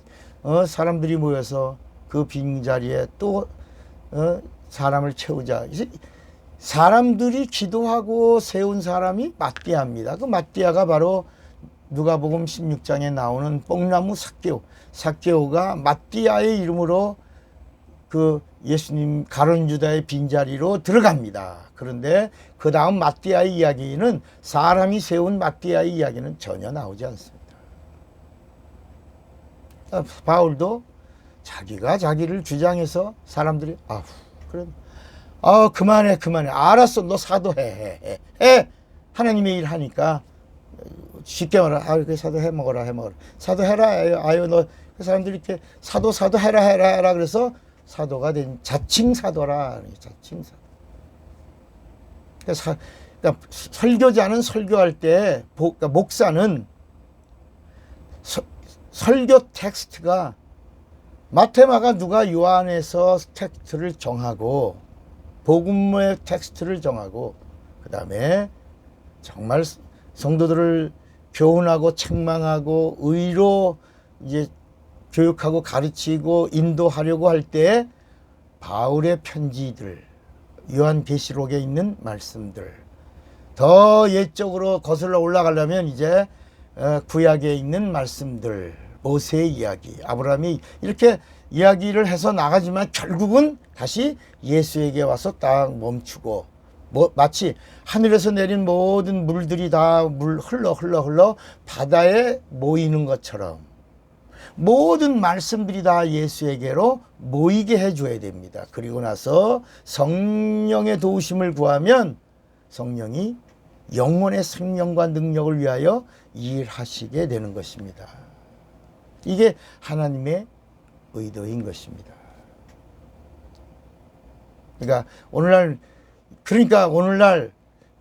사람들이 모여서 그 빈자리에 또 사람을 채우자. 사람들이 기도하고 세운 사람이 마띠아입니다. 그 마띠아가 바로 누가복음 16장에 나오는 뽕나무 삭개오가 마띠아의 이름으로 그 예수님 가룟 유다의 빈자리로 들어갑니다. 그런데 그 다음 마띠아의 이야기는, 사람이 세운 마띠아의 이야기는 전혀 나오지 않습니다. 바울도 자기가 자기를 주장해서 사람들이 그래 그만해 알았어, 너 사도해 하나님의 일 하니까 쉽게 말하 그 사도 해 먹어라 사도해라 너 그 사람들이 이렇게 사도 해라 그래서 사도가 된 자칭 사도라. 그러니까 설교자는 설교할 때 그러니까 목사는 설교 텍스트가 마태마가 누가 요한에서 텍스트를 정하고 복음의 텍스트를 정하고 그 다음에 정말 성도들을 교훈하고 책망하고 의로 이제 교육하고 가르치고 인도하려고 할 때 바울의 편지들, 요한계시록에 있는 말씀들. 더 옛적으로 거슬러 올라가려면 이제 구약에 있는 말씀들, 모세의 이야기, 아브라함이 이렇게 이야기를 해서 나가지만 결국은 다시 예수에게 와서 딱 멈추고, 마치 하늘에서 내린 모든 물들이 다 흘러 바다에 모이는 것처럼 모든 말씀들이 다 예수에게로 모이게 해줘야 됩니다. 그리고 나서 성령의 도우심을 구하면 성령이 영혼의 생명과 능력을 위하여 일하시게 되는 것입니다. 이게 하나님의 의도인 것입니다. 그러니까 오늘날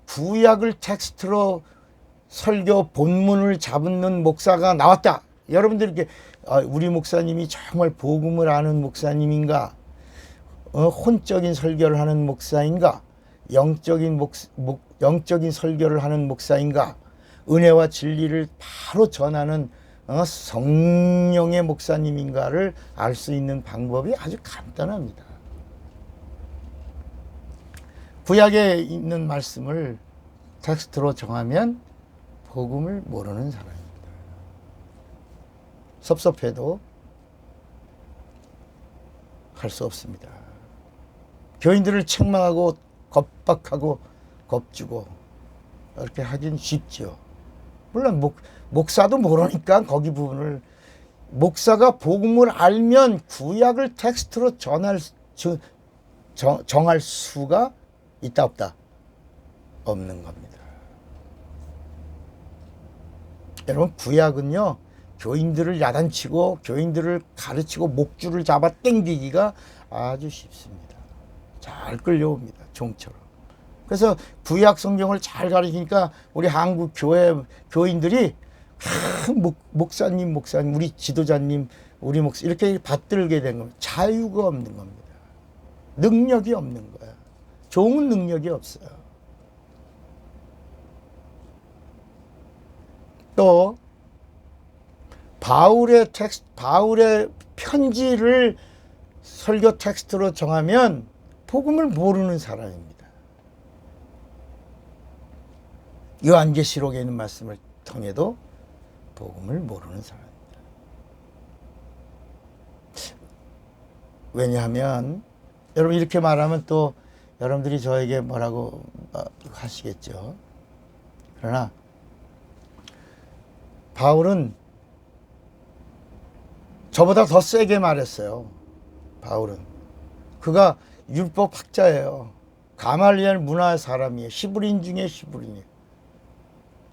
구약을 텍스트로 설교 본문을 잡는 목사가 나왔다. 여러분들 이렇게 우리 목사님이 정말 복음을 아는 목사님인가? 혼적인 설교를 하는 목사인가? 영적인 설교를 하는 목사인가? 은혜와 진리를 바로 전하는 성령의 목사님인가를 알 수 있는 방법이 아주 간단합니다. 구약에 있는 말씀을 텍스트로 정하면 복음을 모르는 사람입니다. 섭섭해도 할 수 없습니다. 교인들을 책망하고 겁박하고 겁주고 이렇게 하긴 쉽죠. 물론 목사도 모르니까 거기 부분을, 목사가 복음을 알면 구약을 텍스트로 정할 수가 있다 없다? 없는 겁니다. 여러분, 구약은요 교인들을 야단치고 교인들을 가르치고 목줄을 잡아 땡기기가 아주 쉽습니다. 잘 끌려옵니다. 종처럼. 그래서 구약 성경을 잘 가르치니까 우리 한국 교인들이 목사님, 우리 지도자님, 우리 목사 이렇게 받들게 된 겁니다. 자유가 없는 겁니다. 능력이 없는 거야. 좋은 능력이 없어요. 또 바울의 편지를 설교 텍스트로 정하면 복음을 모르는 사람입니다. 요한계시록에 있는 말씀을 통해도 복음을 모르는 사람입니다. 왜냐하면 여러분 이렇게 말하면 또 여러분들이 저에게 뭐라고 하시겠죠. 그러나 바울은 저보다 더 세게 말했어요. 바울은. 그가 율법학자예요. 가말리엘 문화의 사람이에요. 히브리인 중에 히브리인이에요.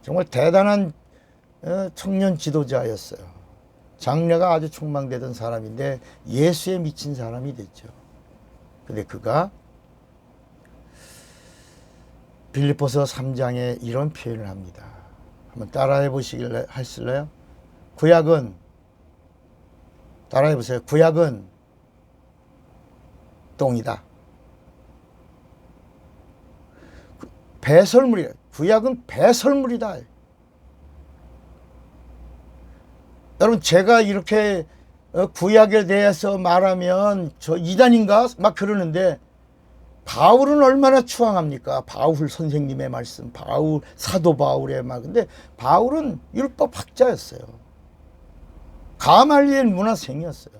정말 대단한 청년 지도자였어요. 장래가 아주 촉망되던 사람인데 예수에 미친 사람이 됐죠. 근데 그가 빌립보서 3장에 이런 표현을 합니다. 한번 따라해 보시길래 하실래요? 구약은, 따라해 보세요. 구약은 똥이다. 배설물이다. 구약은 배설물이다. 여러분, 제가 이렇게 구약에 대해서 말하면 저 이단인가? 막 그러는데 바울은 얼마나 추앙합니까? 바울 선생님의 말씀, 사도 바울의 말. 근데 바울은 율법학자였어요. 가말리엘 문화생이었어요.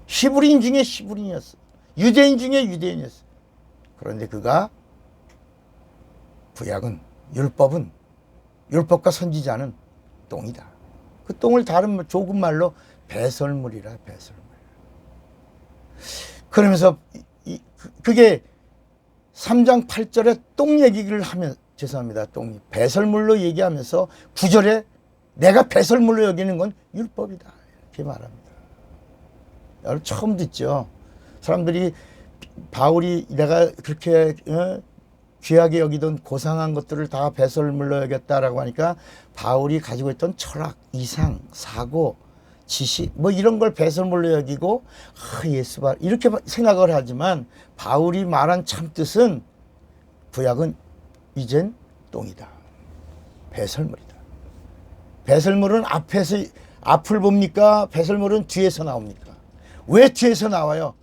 히브리인 중에 히브리인이었어요. 유대인 중에 유대인이었어요. 그런데 그가 구약은, 율법과 선지자는 똥이다. 그 똥을 다른 조금 말로 배설물이라, 배설물. 그러면서 그게 3장 8절에 똥 얘기를 하면, 죄송합니다, 배설물로 얘기하면서 9절에 내가 배설물로 여기는 건 율법이다, 이렇게 말합니다. 여러분 처음 듣죠? 사람들이 바울이 내가 그렇게 귀하게 여기던 고상한 것들을 다 배설물로 여겼다라고 하니까 바울이 가지고 있던 철학, 이상, 사고, 지식 뭐 이런 걸 배설물로 여기고 예수발 이렇게 생각을 하지만 바울이 말한 참뜻은 구약은 이젠 똥이다. 배설물이다. 배설물은 앞을 봅니까? 배설물은 뒤에서 나옵니까? 왜 뒤에서 나와요?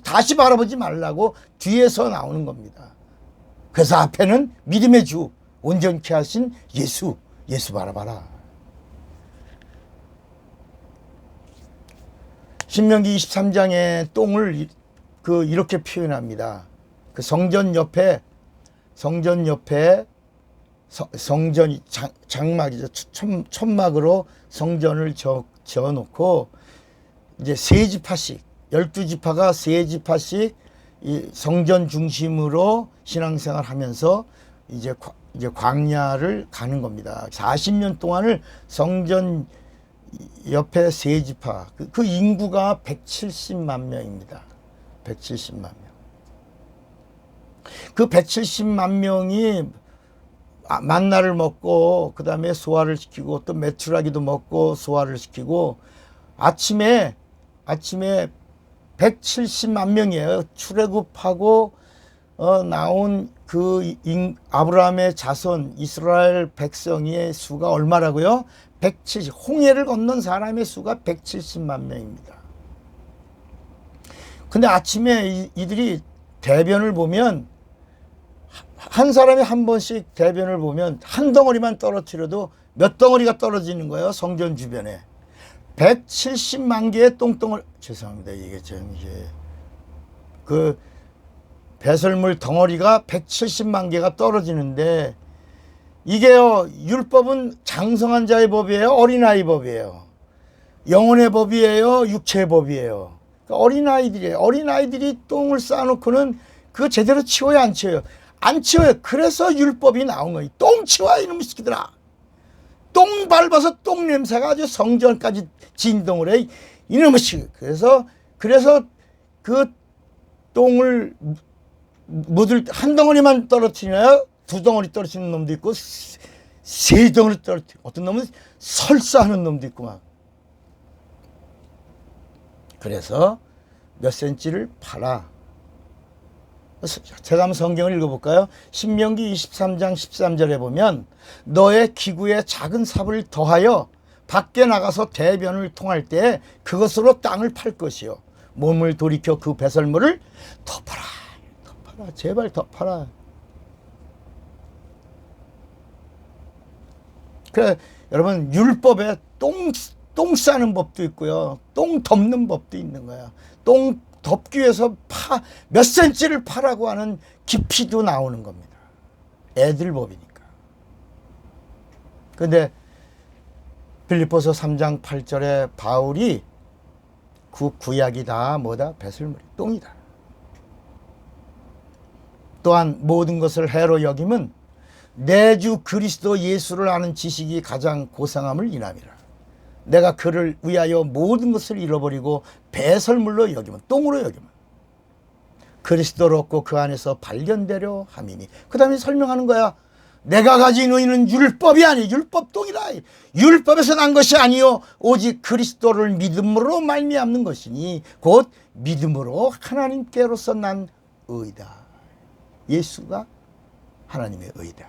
다시 바라보지 말라고 뒤에서 나오는 겁니다. 그래서 앞에는 믿음의 주, 온전케 하신 예수 바라봐라. 신명기 23장의 똥을 이렇게 표현합니다. 그 성전 옆에 성전이 장막이죠. 천막으로 성전을 지어놓고 이제 세 지파씩 12지파가 세 지파씩 이 성전 중심으로 신앙생활 하면서 이제 광야를 가는 겁니다. 40년 동안을 성전 옆에 세 지파, 그 인구가 170만 명입니다. 170만 명. 그 170만 명이 만나를 먹고 그 다음에 소화를 시키고 또 메추라기도 먹고 소화를 시키고 아침에 170만 명이에요. 출애굽하고 나온 아브라함의 자손 이스라엘 백성의 수가 얼마라고요? 170. 홍해를 건넌 사람의 수가 170만 명입니다. 근데 아침에 이들이 대변을 보면 한 사람이 한 번씩 대변을 보면 한 덩어리만 떨어뜨려도 몇 덩어리가 떨어지는 거예요. 성전 주변에. 170만 개의 똥덩어리. 죄송합니다. 이게 그 배설물 덩어리가 170만 개가 떨어지는데 이게요. 율법은 장성한 자의 법이에요. 어린아이 법이에요. 영혼의 법이에요. 육체의 법이에요. 그러니까 어린아이들이에요. 어린아이들이 똥을 쌓아놓고는 그거 제대로 치워요, 안 치워요? 안 치워요. 그래서 율법이 나온 거예요. 똥 치워 이놈의 새끼들아. 똥 밟아서 똥 냄새가 아주 성전까지 진동을 해. 이놈의 새끼. 그래서 그 똥을 묻을 한 덩어리만 떨어뜨리나요? 두 덩어리 떨어뜨리는 놈도 있고 세 덩어리 떨어뜨리고 어떤 놈은 설사하는 놈도 있고 막. 그래서 몇 센치를 팔아. 제가 한번 성경을 읽어볼까요? 신명기 23장 13절에 보면 너의 기구에 작은 삽을 더하여 밖에 나가서 대변을 통할 때 그것으로 땅을 팔 것이요 몸을 돌이켜 그 배설물을 덮어라. 제발 덮어라. 그래 여러분 율법에 똥 싸는 법도 있고요. 똥 덮는 법도 있는 거야. 똥 덮기 위해서 몇 센치를 파라고 하는 깊이도 나오는 겁니다. 애들 법이니까. 근데 빌립보서 3장 8절에 바울이 구약이 다 뭐다? 배설물이 똥이다. 또한 모든 것을 해로 여김은 내 주 그리스도 예수를 아는 지식이 가장 고상함을 인함이라. 내가 그를 위하여 모든 것을 잃어버리고 배설물로 여기면 똥으로 여기면 그리스도를 얻고 그 안에서 발견되려 함이니. 그 다음에 설명하는 거야. 내가 가진 의는 율법이 아니 율법 똥이라. 율법에서 난 것이 아니요 오직 그리스도를 믿음으로 말미암는 것이니 곧 믿음으로 하나님께로서 난 의다. 예수가 하나님의 의다.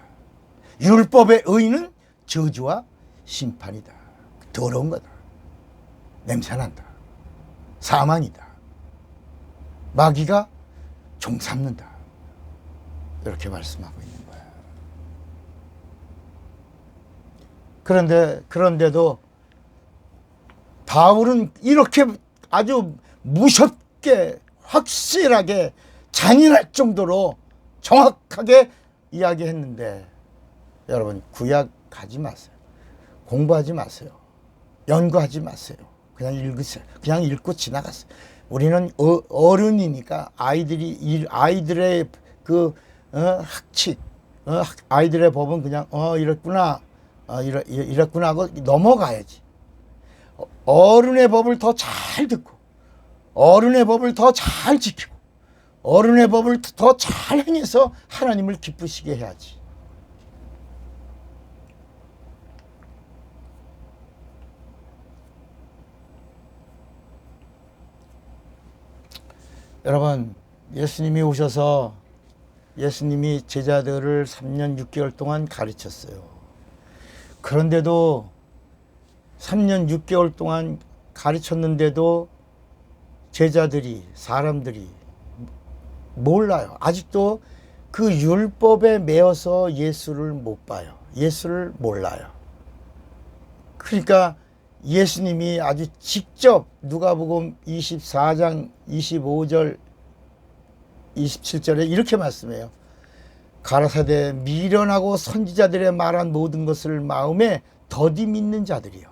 율법의 의는 저주와 심판이다. 더러운 거다. 냄새난다. 사망이다. 마귀가 종 삼는다. 이렇게 말씀하고 있는 거야. 그런데도 바울은 이렇게 아주 무섭게 확실하게 잔인할 정도로 정확하게 이야기했는데 여러분 구약 가지 마세요. 공부하지 마세요. 연구하지 마세요. 그냥 읽으세요. 그냥 읽고 지나갔어요. 우리는 어른이니까 아이들의 학칙, 아이들의 법은 그냥 이랬구나, 이랬구나 하고 넘어가야지. 어른의 법을 더 잘 듣고, 어른의 법을 더 잘 지키고, 어른의 법을 더 잘 행해서 하나님을 기쁘시게 해야지. 여러분, 예수님이 오셔서 예수님이 제자들을 3년 6개월 동안 가르쳤어요. 그런데도 3년 6개월 동안 가르쳤는데도 제자들이, 사람들이 몰라요. 아직도 그 율법에 매여서 예수를 못 봐요. 예수를 몰라요. 그러니까 예수님이 아주 직접 누가복음 24장 25절 27절에 이렇게 말씀해요. 가라사대 미련하고 선지자들의 말한 모든 것을 마음에 더디 믿는 자들이요.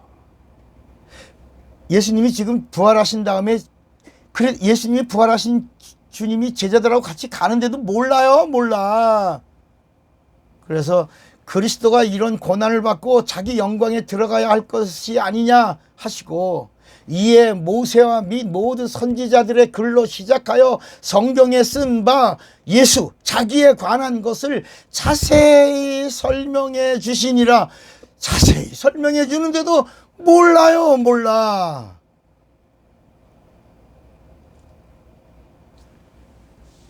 예수님이 지금 부활하신 다음에, 그래 예수님이 부활하신 주님이 제자들하고 같이 가는데도 몰라요. 몰라. 그래서 그리스도가 이런 고난을 받고 자기 영광에 들어가야 할 것이 아니냐 하시고, 이에 모세와 및 모든 선지자들의 글로 시작하여 성경에 쓴 바 예수 자기에 관한 것을 자세히 설명해 주시니라. 자세히 설명해 주는데도 몰라요. 몰라.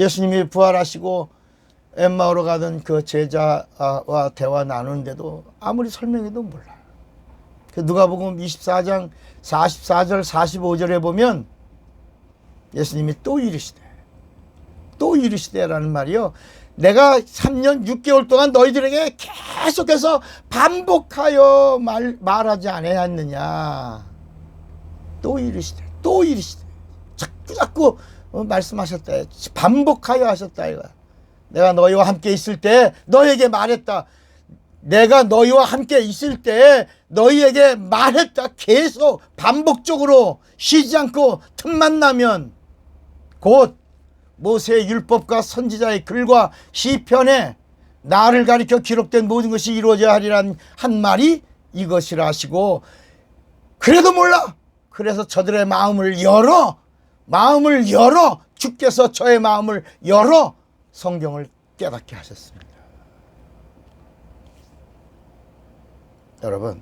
예수님이 부활하시고 엠마오로 가던 그 제자와 대화 나누는데도 아무리 설명해도 몰라요. 누가복음 24장 44절 45절에 보면 예수님이 또 이르시되라는 말이요. 내가 3년 6개월 동안 너희들에게 계속해서 반복하여 말하지 아니하였느냐. 또 이르시되 자꾸 말씀하셨다. 반복하여 하셨다 이거야. 내가 너희와 함께 있을 때 너희에게 말했다. 내가 너희와 함께 있을 때 너희에게 말했다. 계속 반복적으로 쉬지 않고 틈만 나면 곧 모세의 율법과 선지자의 글과 시편에 나를 가리켜 기록된 모든 것이 이루어져야 하리란 한 말이 이것이라 하시고, 그래도 몰라. 그래서 저들의 마음을 열어 주께서 저의 마음을 열어 성경을 깨닫게 하셨습니다. 여러분,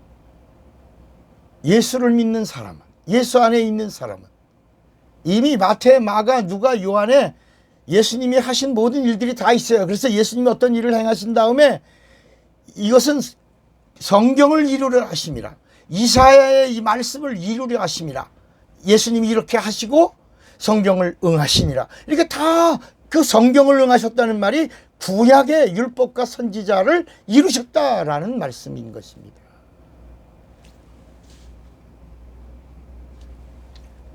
예수를 믿는 사람은, 예수 안에 있는 사람은 이미 마태, 마가, 누가, 요한에 예수님이 하신 모든 일들이 다 있어요. 그래서 예수님이 어떤 일을 행하신 다음에 이것은 성경을 이루려 하심이라, 이사야의 이 말씀을 이루려 하심이라, 예수님이 이렇게 하시고 성경을 응하시니라. 이렇게 다 그 성경을 응하셨다는 말이 구약의 율법과 선지자를 이루셨다라는 말씀인 것입니다.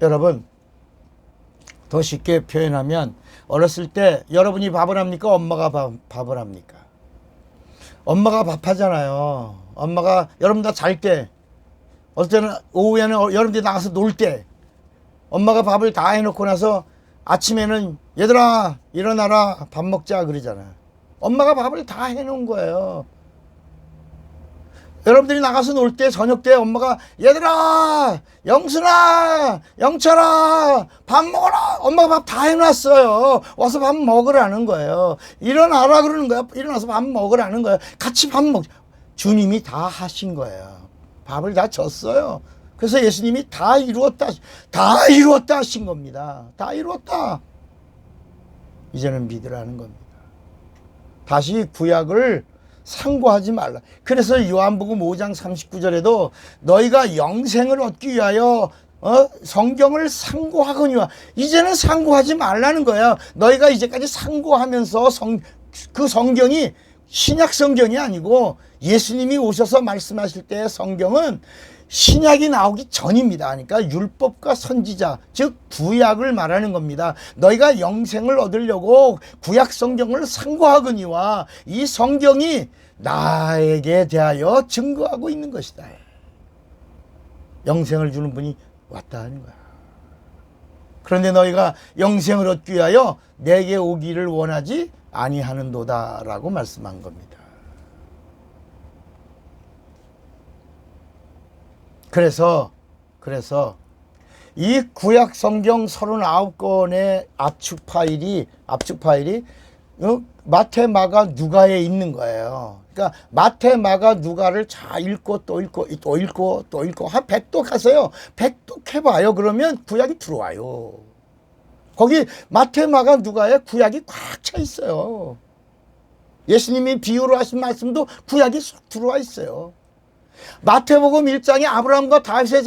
여러분, 더 쉽게 표현하면 어렸을 때 여러분이 밥을 합니까? 엄마가 밥을 합니까? 엄마가 밥하잖아요. 엄마가 여러분 다 잘 때, 어떨 때는 오후에는 여러분들이 나가서 놀 때 엄마가 밥을 다 해놓고 나서 아침에는 얘들아 일어나라 밥 먹자 그러잖아요. 엄마가 밥을 다 해놓은 거예요. 여러분들이 나가서 놀 때 저녁 때 엄마가 얘들아 영순아 영철아 밥 먹어라. 엄마가 밥 다 해놨어요. 와서 밥 먹으라는 거예요. 일어나라 그러는 거야. 일어나서 밥 먹으라는 거예요. 같이 밥 먹자. 주님이 다 하신 거예요. 밥을 다 줬어요. 그래서 예수님이 다 이루었다 하신 겁니다. 다 이루었다. 이제는 믿으라는 겁니다. 다시 구약을 상고하지 말라. 그래서 요한복음 5장 39절에도 너희가 영생을 얻기 위하여 성경을 상고하거니와, 이제는 상고하지 말라는 거야. 너희가 이제까지 상고하면서 그 성경이 신약 성경이 아니고 예수님이 오셔서 말씀하실 때의 성경은 신약이 나오기 전입니다. 그러니까 율법과 선지자, 즉 구약을 말하는 겁니다. 너희가 영생을 얻으려고 구약 성경을 상고하거니와 이 성경이 나에게 대하여 증거하고 있는 것이다. 영생을 주는 분이 왔다 하는 거야. 그런데 너희가 영생을 얻기 위하여 내게 오기를 원하지 아니하는도다 라고 말씀한 겁니다. 그래서 이 구약 성경 39권의 압축 파일이 마태, 마가, 누가에 있는 거예요. 그러니까 마태, 마가, 누가를 잘 읽고 또 읽고 한 100독 하세요. 100독 해봐요. 그러면 구약이 들어와요. 거기 마태, 마가, 누가에 구약이 꽉 차 있어요. 예수님이 비유로 하신 말씀도 구약이 쏙 들어와 있어요. 마태복음 1장에 아브라함과 다윗의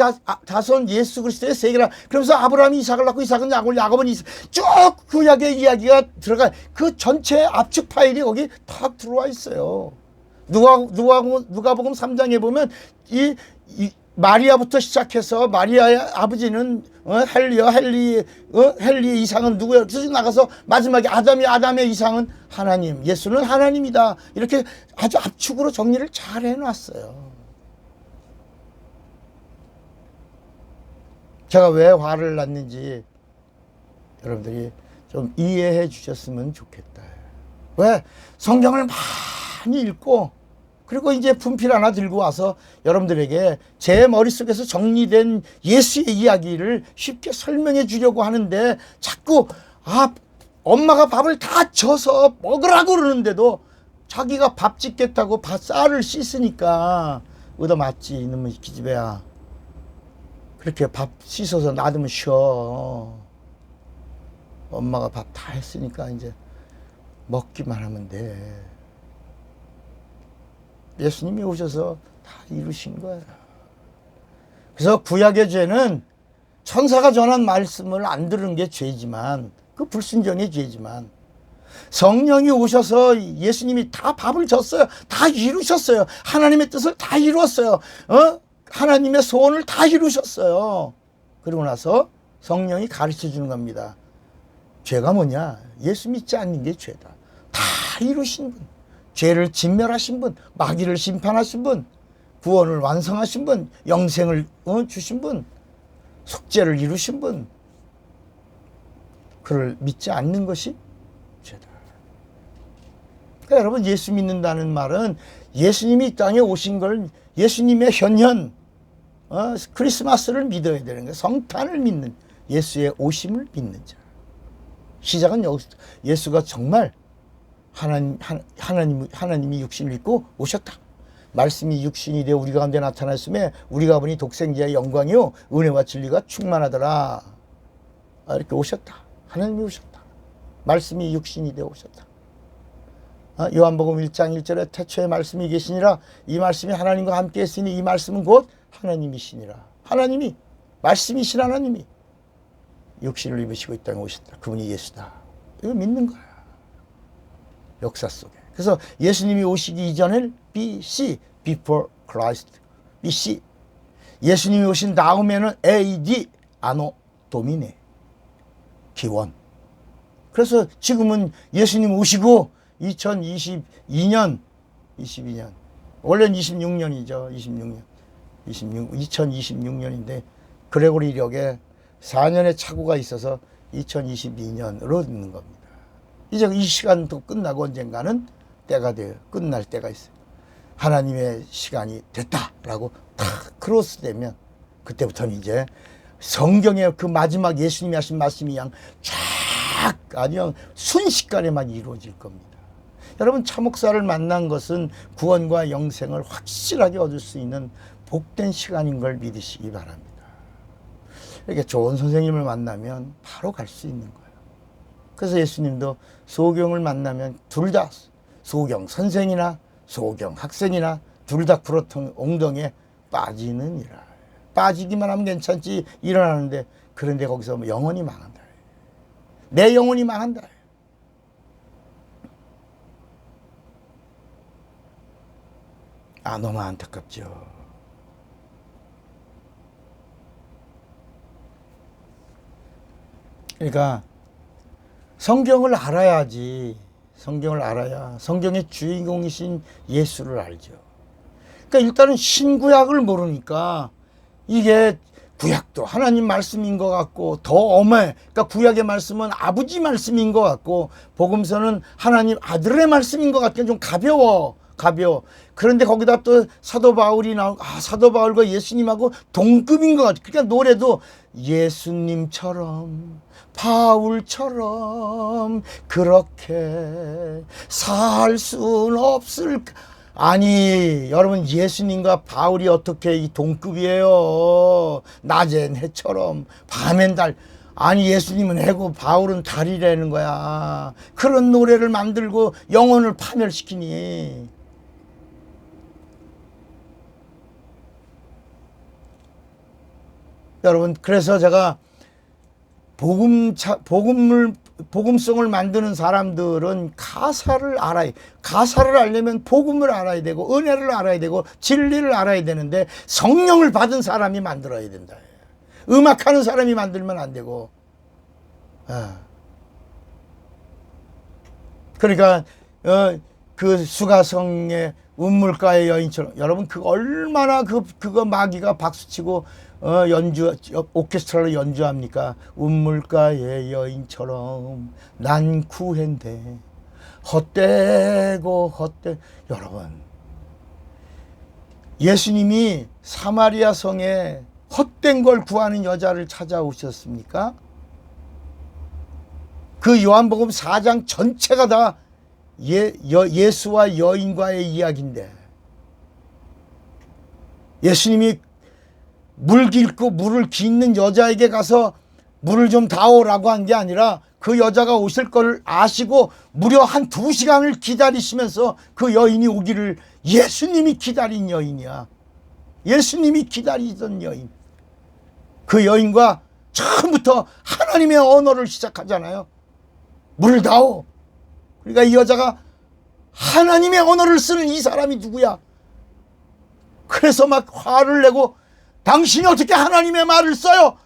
자손 예수 그리스도의 세계라. 그러면서 아브라함이 이삭을 낳고 이삭은 야곱을, 야곱은 이삭, 쭉 구약의 이야기가 들어가. 그 전체 압축 파일이 거기 탁 들어와 있어요. 누가복음 3장에 보면 이 마리아부터 시작해서 마리아의 아버지는 헬리의 이상은 누구야? 쭉 나가서 마지막에 아담의 이상은 하나님, 예수는 하나님이다. 이렇게 아주 압축으로 정리를 잘 해놨어요. 제가 왜 화를 났는지 여러분들이 좀 이해해 주셨으면 좋겠다. 왜? 성경을 많이 읽고 그리고 이제 분필 하나 들고 와서 여러분들에게 제 머릿속에서 정리된 예수의 이야기를 쉽게 설명해 주려고 하는데 자꾸 엄마가 밥을 다 져서 먹으라고 그러는데도 자기가 밥 짓겠다고 쌀을 씻으니까 얻어맞지 이놈의 기집애야. 그렇게 밥 씻어서 놔두면 쉬어. 엄마가 밥 다 했으니까 이제 먹기만 하면 돼. 예수님이 오셔서 다 이루신 거야. 그래서 구약의 죄는 천사가 전한 말씀을 안 들은 게 죄지만, 그 불순종의 죄지만, 성령이 오셔서 예수님이 다 밥을 줬어요. 다 이루셨어요. 하나님의 뜻을 다 이루었어요. 하나님의 소원을 다 이루셨어요. 그러고 나서 성령이 가르쳐 주는 겁니다. 죄가 뭐냐? 예수 믿지 않는 게 죄다. 다 이루신 분, 죄를 진멸하신 분, 마귀를 심판하신 분, 구원을 완성하신 분, 영생을 주신 분, 속죄를 이루신 분, 그를 믿지 않는 것이 죄다. 그러니까 여러분, 예수 믿는다는 말은 예수님이 이 땅에 오신 걸, 예수님의 현현 크리스마스를 믿어야 되는 거예요. 성탄을 믿는, 예수의 오심을 믿는 자. 시작은 여기서 예수가 정말 하나님이 육신을 입고 오셨다. 말씀이 육신이 되어 우리 가운데 나타났음에 우리가 보니 독생자의 영광이요 은혜와 진리가 충만하더라. 이렇게 오셨다. 하나님이 오셨다. 말씀이 육신이 되어 오셨다. 요한복음 1장 1절에 태초에 말씀이 계시니라. 이 말씀이 하나님과 함께 했으니 이 말씀은 곧 하나님이시니라. 하나님이, 말씀이신 하나님이 육신을 입으시고 이 땅에 오셨다. 그분이 예수다. 이거 믿는 거야. 역사 속에. 그래서 예수님이 오시기 이전에 BC, Before Christ, BC. 예수님이 오신 다음에는 AD, 아노 도미네, 기원. 그래서 지금은 예수님 오시고 2022년, 원래는 26년이죠. 2026년인데 그레고리 이력에 4년의 착오가 있어서 2022년으로 듣는 겁니다. 이제 이 시간도 끝나고 언젠가는 때가 돼요. 끝날 때가 있어요. 하나님의 시간이 됐다라고 탁 크로스 되면 그때부터는 이제 성경의 그 마지막 예수님이 하신 말씀이 아주 순식간에만 이루어질 겁니다. 여러분, 참목사를 만난 것은 구원과 영생을 확실하게 얻을 수 있는 복된 시간인 걸 믿으시기 바랍니다. 이렇게 좋은 선생님을 만나면 바로 갈 수 있는 거예요. 그래서 예수님도 소경을 만나면 둘 다 소경 선생이나 소경 학생이나 둘 다 구렁텅 엉덩이에 빠지느니라. 빠지기만 하면 괜찮지 일어나는데, 그런데 거기서 영원히 망한다. 내 영혼이 망한다. 너무 안타깝죠. 그러니까 성경을 알아야지. 성경을 알아야 성경의 주인공이신 예수를 알죠. 그러니까 일단은 신구약을 모르니까 이게 구약도 하나님 말씀인 것 같고 더 엄해. 그러니까 구약의 말씀은 아버지 말씀인 것 같고 복음서는 하나님 아들의 말씀인 것 같긴 좀 가벼워. 그런데 거기다 또 사도 바울이 나오고 사도 바울과 예수님하고 동급인 것 같아. 그러니까 노래도 예수님처럼 바울처럼 그렇게 살 순 없을까. 아니 여러분, 예수님과 바울이 어떻게 이 동급이에요. 낮엔 해처럼 밤엔 달. 아니 예수님은 해고 바울은 달이라는 거야. 그런 노래를 만들고 영혼을 파멸시키니 여러분, 그래서 제가 복음성을 만드는 사람들은 가사를 알아야, 가사를 알려면 복음을 알아야 되고, 은혜를 알아야 되고, 진리를 알아야 되는데, 성령을 받은 사람이 만들어야 된다. 음악하는 사람이 만들면 안 되고. 그러니까, 그 수가성의 운물가의 여인처럼, 여러분, 그 얼마나 그거 마귀가 박수치고, 오케스트라로 연주합니까? 운물가의 여인처럼 난 구했네. 헛되고 헛된. 여러분, 예수님이 사마리아 성에 헛된 걸 구하는 여자를 찾아오셨습니까? 그 요한복음 4장 전체가 다 예수와 여인과의 이야기인데, 예수님이 물 깃고 물을 깃는 여자에게 가서 물을 좀 다오라고 한 게 아니라, 그 여자가 오실 걸 아시고 무려 한 2시간을 기다리시면서 그 여인이 오기를, 예수님이 기다린 여인이야. 예수님이 기다리던 여인. 그 여인과 처음부터 하나님의 언어를 시작하잖아요. 물을 다오. 그러니까 이 여자가 하나님의 언어를 쓰는 이 사람이 누구야? 그래서 막 화를 내고, 당신이 어떻게 하나님의 말을 써요?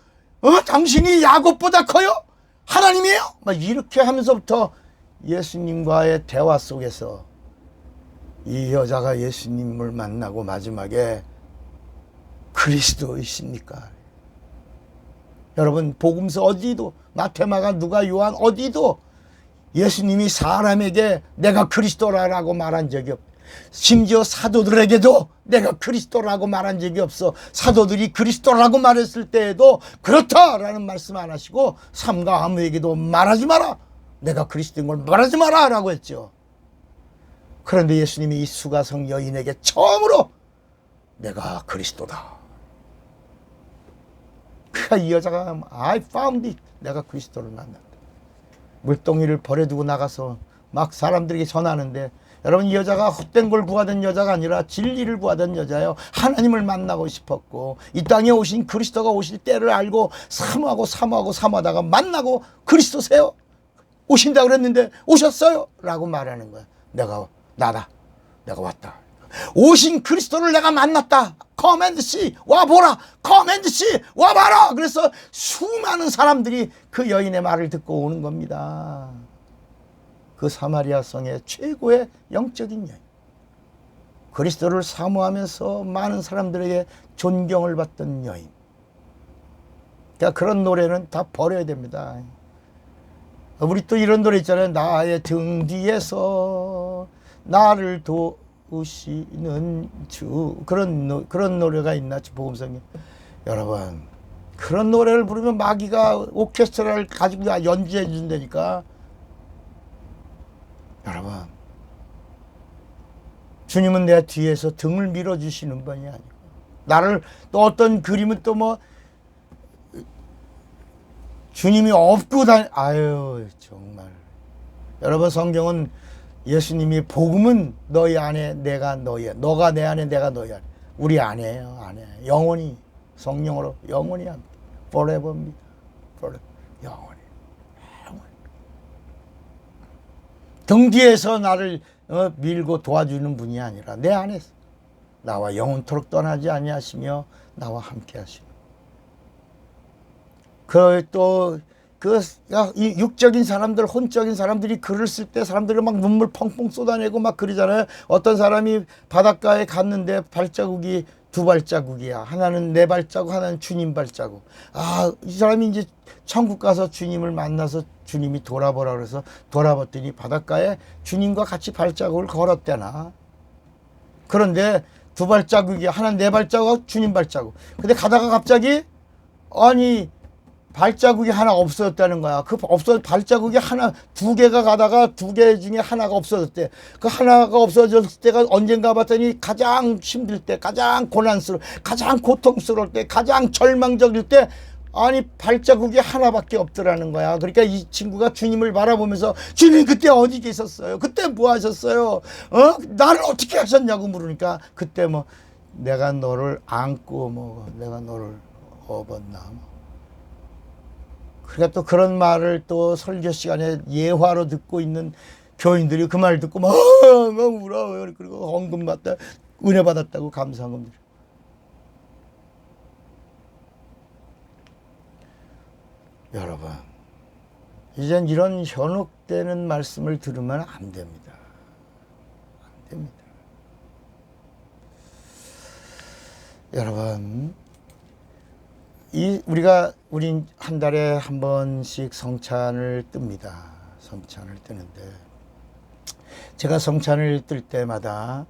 당신이 야곱보다 커요? 하나님이에요? 막 이렇게 하면서부터 예수님과의 대화 속에서 이 여자가 예수님을 만나고 마지막에 그리스도이십니까? 여러분, 복음서 어디도, 마태마가 누가 요한 어디도 예수님이 사람에게 내가 그리스도라고 말한 적이 없어요. 심지어 사도들에게도 내가 그리스도라고 말한 적이 없어. 사도들이 그리스도라고 말했을 때에도 그렇다라는 말씀 안 하시고, 삼가 아무에게도 말하지 마라, 내가 그리스도인 걸 말하지 마라 라고 했죠. 그런데 예수님이 이 수가성 여인에게 처음으로 내가 그리스도다. 그러니까 이 여자가 I found it, 내가 그리스도를 만났다. 물동이를 버려두고 나가서 막 사람들에게 전하는데, 여러분, 이 여자가 헛된 걸 구하던 여자가 아니라 진리를 구하던 여자예요. 하나님을 만나고 싶었고, 이 땅에 오신 그리스도가 오실 때를 알고 사모하다가 만나고, 그리스도세요? 오신다 그랬는데 오셨어요? 라고 말하는 거야. 내가 왔다. 오신 그리스도를 내가 만났다. Come and see. 와보라. Come and see. 와봐라. 그래서 수많은 사람들이 그 여인의 말을 듣고 오는 겁니다. 그 사마리아 성의 최고의 영적인 여인, 그리스도를 사모하면서 많은 사람들에게 존경을 받던 여인. 그러니까 그런 노래는 다 버려야 됩니다. 우리 또 이런 노래 있잖아요. 나의 등 뒤에서 나를 도우시는 주. 그런 노래가 있나, 복음성에. 여러분, 그런 노래를 부르면 마귀가 오케스트라를 가지고 연주해 준다니까. 여러분, 주님은 내 뒤에서 등을 밀어주시는 분이 아니고, 나를 또 어떤 그림은 또 뭐 주님이 업고 아유, 정말. 여러분, 성경은 예수님이 복음은 너희 안에 내가 너희 안에, 너가 내 안에 내가 너희 안에, 우리 안에요. 안에 영원히 성령으로 영원히 합니다. forever입니다. forever. 영원히. 등 뒤에서 나를 밀고 도와주는 분이 아니라 내 안에서 나와 영원토록 떠나지 아니하시며 나와 함께 하시고. 이 육적인 사람들, 혼적인 사람들이 글을 쓸 때 사람들이 막 눈물 펑펑 쏟아내고 막 그러잖아요. 어떤 사람이 바닷가에 갔는데 발자국이 2발자국이야. 하나는 내 발자국, 하나는 주님 발자국. 아, 이 사람이 이제 천국 가서 주님을 만나서 주님이 돌아보라 그래서 돌아봤더니 바닷가에 주님과 같이 발자국을 걸었대나. 그런데 2발자국이, 하나는 내 발자국, 주님 발자국. 근데 가다가 갑자기 아니 발자국이 하나 없어졌다는 거야. 발자국이 2개가 가다가 2개 중에 하나가 없어졌대. 그 하나가 없어졌을 때가 언젠가 봤더니 가장 힘들 때, 가장 고난스러울, 가장 고통스러울 때, 가장 절망적일 때, 아니 발자국이 하나밖에 없더라는 거야. 그러니까 이 친구가 주님을 바라보면서, 주님 그때 어디 계셨어요? 그때 뭐 하셨어요? 나를 어떻게 하셨냐고 물으니까, 그때 뭐 내가 너를 안고 내가 너를 접었나. 그러니까 또 그런 말을 또 설교 시간에 예화로 듣고 있는 교인들이 그 말 듣고 막 울어. 그리고 헌금 받다, 은혜 받았다고 감사한 겁니다. 여러분, 이젠 이런 현혹되는 말씀을 들으면 안 됩니다. 안 됩니다. 여러분, 우린 한 달에 한 번씩 성찬을 뜹니다. 성찬을 뜨는데, 제가 성찬을 뜰 때마다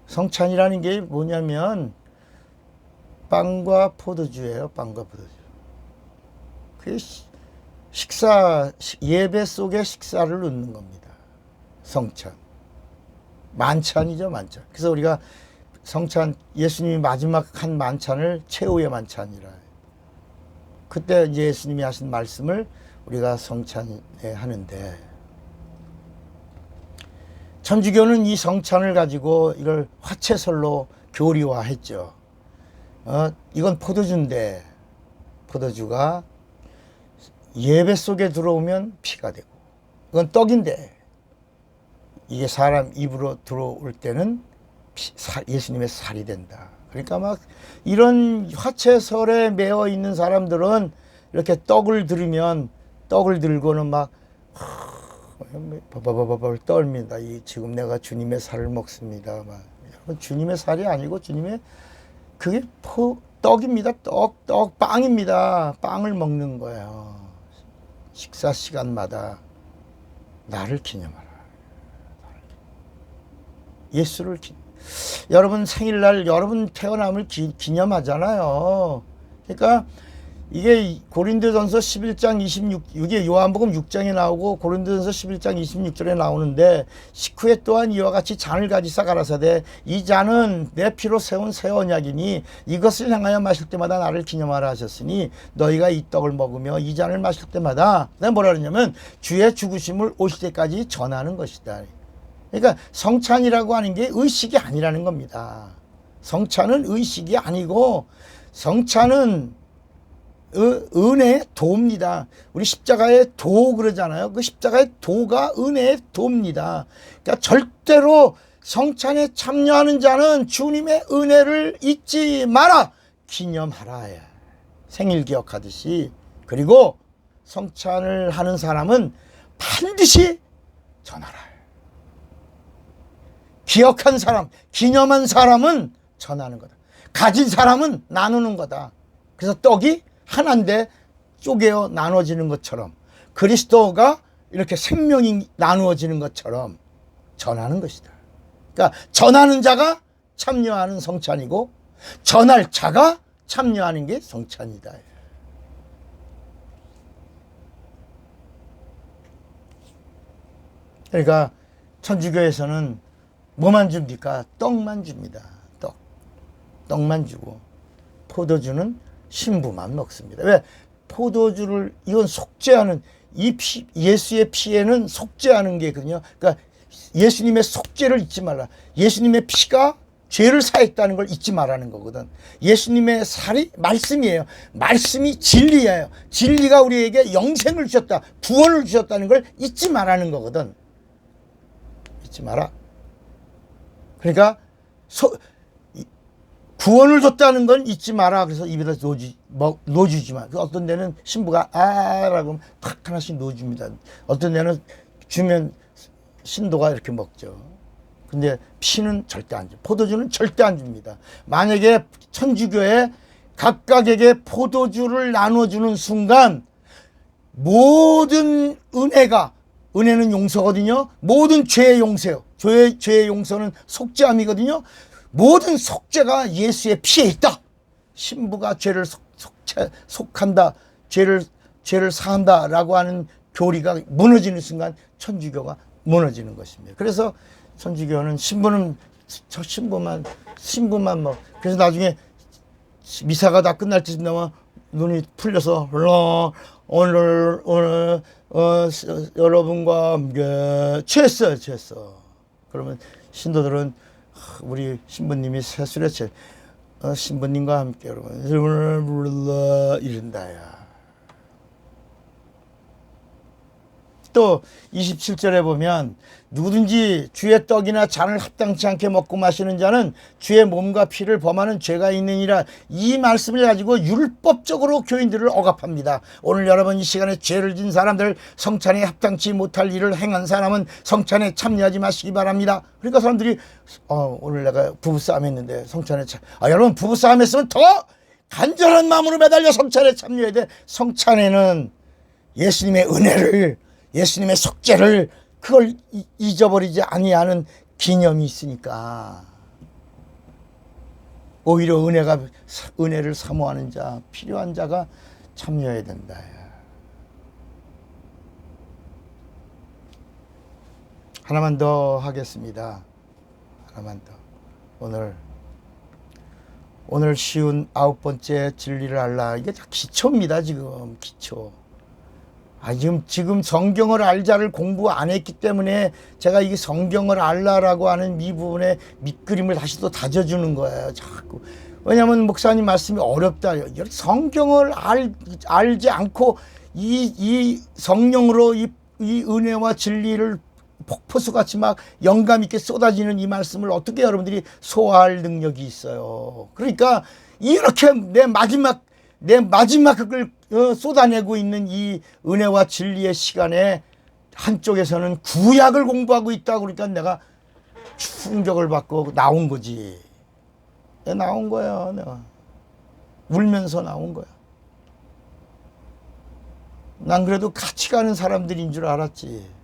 성찬이라는 게 뭐냐면 빵과 포도주예요. 빵과 포도주. 그게 예배 속에 식사를 넣는 겁니다. 성찬. 만찬이죠, 만찬. 그래서 우리가 성찬, 예수님이 마지막 한 만찬을 최후의 만찬이라. 그때 이제 예수님이 하신 말씀을 우리가 성찬에 하는데, 천주교는 이 성찬을 가지고 이걸 화채설로 교리화했죠. 이건 포도주인데, 포도주가 예배 속에 들어오면 피가 되고, 이건 떡인데 이게 사람 입으로 들어올 때는 예수님의 살이 된다. 그러니까 막 이런 화채설에 매어 있는 사람들은 이렇게 떡을 들고는 막 바바바바바 떨립니다. 지금 내가 주님의 살을 먹습니다. 막. 여러분, 주님의 살이 아니고 그게 떡입니다. 떡, 빵입니다. 빵을 먹는 거예요. 식사 시간마다 나를 기념하라. 예수를 여러분 생일날 여러분 태어남을 기념하잖아요. 그러니까 이게 고린도전서 11장 26, 이게 요한복음 6장에 나오고 고린도전서 11장 26절에 나오는데, 식후에 또한 이와 같이 잔을 가지사 가라사대 이 잔은 내 피로 세운 새 언약이니 이것을 향하여 마실 때마다 나를 기념하라 하셨으니 너희가 이 떡을 먹으며 이 잔을 마실 때마다, 내가 뭐라 그러냐면 주의 죽으심을 오실 때까지 전하는 것이다. 그러니까 성찬이라고 하는 게 의식이 아니라는 겁니다. 성찬은 의식이 아니고 성찬은 은혜의 도입니다. 우리 십자가의 도 그러잖아요. 그 십자가의 도가 은혜의 도입니다. 그러니까 절대로 성찬에 참여하는 자는 주님의 은혜를 잊지 마라. 기념하라. 생일 기억하듯이. 그리고 성찬을 하는 사람은 반드시 전하라. 기억한 사람, 기념한 사람은 전하는 거다. 가진 사람은 나누는 거다. 그래서 떡이 하나인데 쪼개어 나눠지는 것처럼, 그리스도가 이렇게 생명이 나누어지는 것처럼 전하는 것이다. 그러니까 전하는 자가 참여하는 성찬이고 전할 자가 참여하는 게 성찬이다. 그러니까 천주교에서는 뭐만 줍니까? 떡만 줍니다. 떡만 주고, 포도주는 신부만 먹습니다. 왜? 포도주를, 이건 속죄하는, 예수의 피에는 속죄하는 게 있거든요. 그러니까 예수님의 속죄를 잊지 말라. 예수님의 피가 죄를 사했다는 걸 잊지 말라는 거거든. 예수님의 살이 말씀이에요. 말씀이 진리예요. 진리가 우리에게 영생을 주셨다, 구원을 주셨다는 걸 잊지 말라는 거거든. 잊지 마라. 그러니까 구원을 줬다는 건 잊지 마라. 그래서 입에다 넣어주지만, 어떤 데는 신부가 라고 하면 탁 하나씩 넣어줍니다. 어떤 데는 주면 신도가 이렇게 먹죠. 근데 피는 절대 안 줘. 포도주는 절대 안 줍니다. 만약에 천주교에 각각에게 포도주를 나눠주는 순간 모든 은혜는 용서거든요. 모든 죄의 용서요. 죄의 용서는 속죄함이거든요. 모든 속죄가 예수의 피에 있다. 신부가 죄를 속한다, 죄를 사한다 라고 하는 교리가 무너지는 순간 천주교가 무너지는 것입니다. 그래서 천주교는 신부만 그래서 나중에 미사가 다 끝날 때 되면 눈이 풀려서 오늘 여러분과 함께 취했어. 그러면 신도들은 우리 신부님이 새술에 신부님과 함께 여러분 이른다야. 또 27절에 보면 누구든지 주의 떡이나 잔을 합당치 않게 먹고 마시는 자는 주의 몸과 피를 범하는 죄가 있느니라. 이 말씀을 가지고 율법적으로 교인들을 억압합니다. 오늘 여러분 이 시간에 죄를 진 사람들, 성찬에 합당치 못할 일을 행한 사람은 성찬에 참여하지 마시기 바랍니다. 그러니까 사람들이 오늘 내가 부부싸움 했는데 성찬에 여러분 부부싸움 했으면 더 간절한 마음으로 매달려 성찬에 참여해야 돼. 성찬에는 예수님의 은혜를, 예수님의 속죄를 그걸 잊어버리지 아니하는 기념이 있으니까 오히려 은혜를 사모하는 자, 필요한 자가 참여해야 된다. 하나만 더 하겠습니다. 하나만 더. 오늘 쉬운 9번째 진리를 알라. 이게 기초입니다. 지금 기초. 지금 성경을 알자를 공부 안 했기 때문에 제가 이게 성경을 알라라고 하는 이 부분에 밑그림을 다시 또 다져주는 거예요. 자꾸. 왜냐하면 목사님 말씀이 어렵다. 성경을 알지 않고 이 성령으로 이 은혜와 진리를 폭포수같이 막 영감 있게 쏟아지는 이 말씀을 어떻게 여러분들이 소화할 능력이 있어요. 그러니까 이렇게 내 마지막을 쏟아내고 있는 이 은혜와 진리의 시간에 한쪽에서는 구약을 공부하고 있다고 그러니까 내가 충격을 받고 나온 거지. 나온 거야. 내가 울면서 나온 거야. 난 그래도 같이 가는 사람들인 줄 알았지.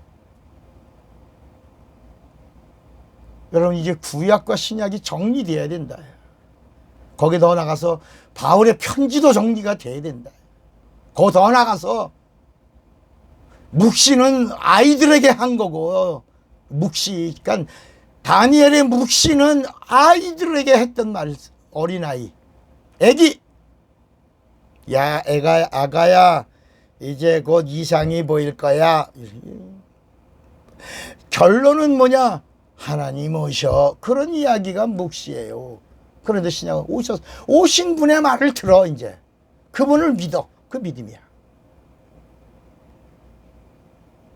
여러분 이제 구약과 신약이 정리돼야 된다. 거기 더 나가서 바울의 편지도 정리가 돼야 된다. 거기 더 나가서 묵시는 아이들에게 한 거고, 그러니까 다니엘의 묵시는 아이들에게 했던 말, 어린아이, 애기. 야, 아가야, 이제 곧 이상이 보일 거야. 결론은 뭐냐? 하나님 오셔. 그런 이야기가 묵시예요. 그런데 신약은 오신 분의 말을 들어. 이제 그분을 믿어. 그 믿음이야.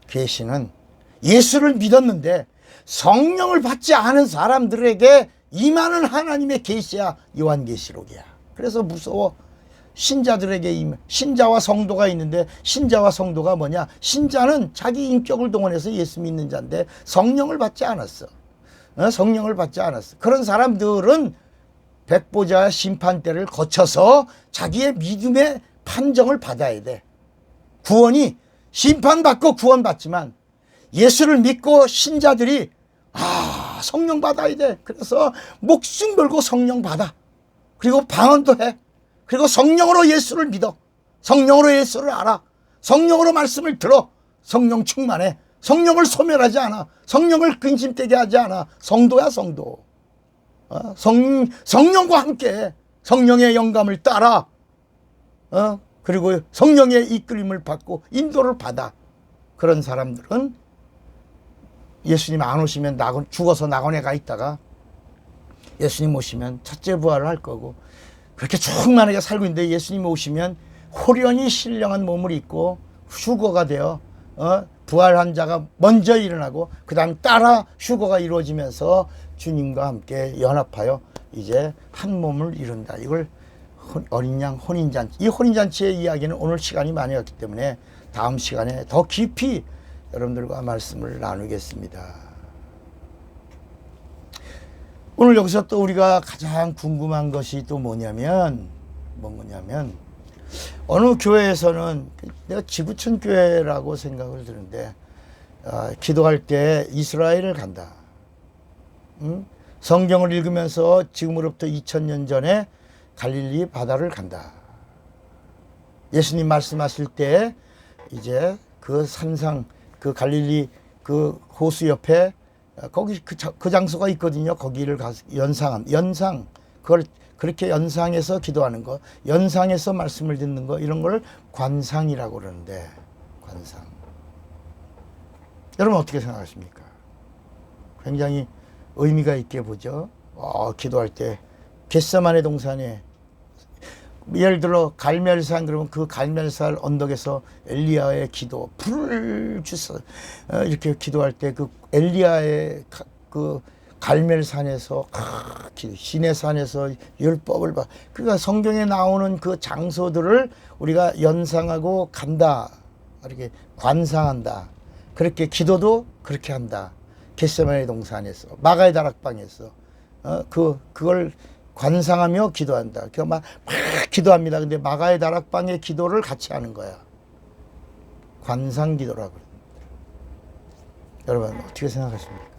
계시는 예수를 믿었는데 성령을 받지 않은 사람들에게 임하는 하나님의 계시야 요한계시록이야. 그래서 무서워. 신자들에게 신자와 성도가 있는데 신자와 성도가 뭐냐? 신자는 자기 인격을 동원해서 예수 믿는 자인데 성령을 받지 않았어. 성령을 받지 않았어. 그런 사람들은 백보자 심판대를 거쳐서 자기의 믿음의 판정을 받아야 돼. 구원이 심판받고 구원받지만 예수를 믿고 신자들이 성령 받아야 돼. 그래서 목숨 걸고 성령 받아. 그리고 방언도 해. 그리고 성령으로 예수를 믿어. 성령으로 예수를 알아. 성령으로 말씀을 들어. 성령 충만해. 성령을 소멸하지 않아. 성령을 근심되게 하지 않아. 성도야 성도. 성령과 함께 성령의 영감을 따라 그리고 성령의 이끌림을 받고 인도를 받아. 그런 사람들은 예수님 안 오시면 죽어서 낙원에 가 있다가 예수님 오시면 첫째 부활을 할 거고, 그렇게 충만하게 살고 있는데 예수님 오시면 호련히 신령한 몸을 입고 휴거가 되어 부활한 자가 먼저 일어나고 그 다음 따라 휴거가 이루어지면서 주님과 함께 연합하여 이제 한 몸을 이룬다. 이걸 어린 양 혼인잔치. 이 혼인잔치의 이야기는 오늘 시간이 많이 없기 때문에 다음 시간에 더 깊이 여러분들과 말씀을 나누겠습니다. 오늘 여기서 또 우리가 가장 궁금한 것이 또 뭐냐면 어느 교회에서는 내가 지구촌 교회라고 생각을 드는데 기도할 때 이스라엘을 간다. 성경을 읽으면서 지금으로부터 2000년 전에 갈릴리 바다를 간다. 예수님 말씀하실 때 이제 그 산상, 그 갈릴리 그 호수 옆에 거기 그 장소가 있거든요. 거기를 가서 연상 그걸 그렇게 연상해서 기도하는 거, 연상해서 말씀을 듣는 거, 이런 걸 관상이라고 그러는데, 관상. 여러분 어떻게 생각하십니까? 굉장히 의미가 있게 보죠. 기도할 때 겟세마네 동산에 예를 들어 갈멜산 그러면 그 갈멜산 언덕에서 엘리야의 기도 불을 주소 이렇게 기도할 때 그 엘리야의 그 갈멜산에서 시내산에서 율법을 봐. 그러니까 성경에 나오는 그 장소들을 우리가 연상하고 간다. 이렇게 관상한다. 그렇게 기도도 그렇게 한다. 겟세마네 동산에서 마가의 다락방에서 그걸 관상하며 기도한다. 그러니까 막 기도합니다. 근데 마가의 다락방의 기도를 같이 하는 거야. 관상 기도라고. 여러분 어떻게 생각하십니까?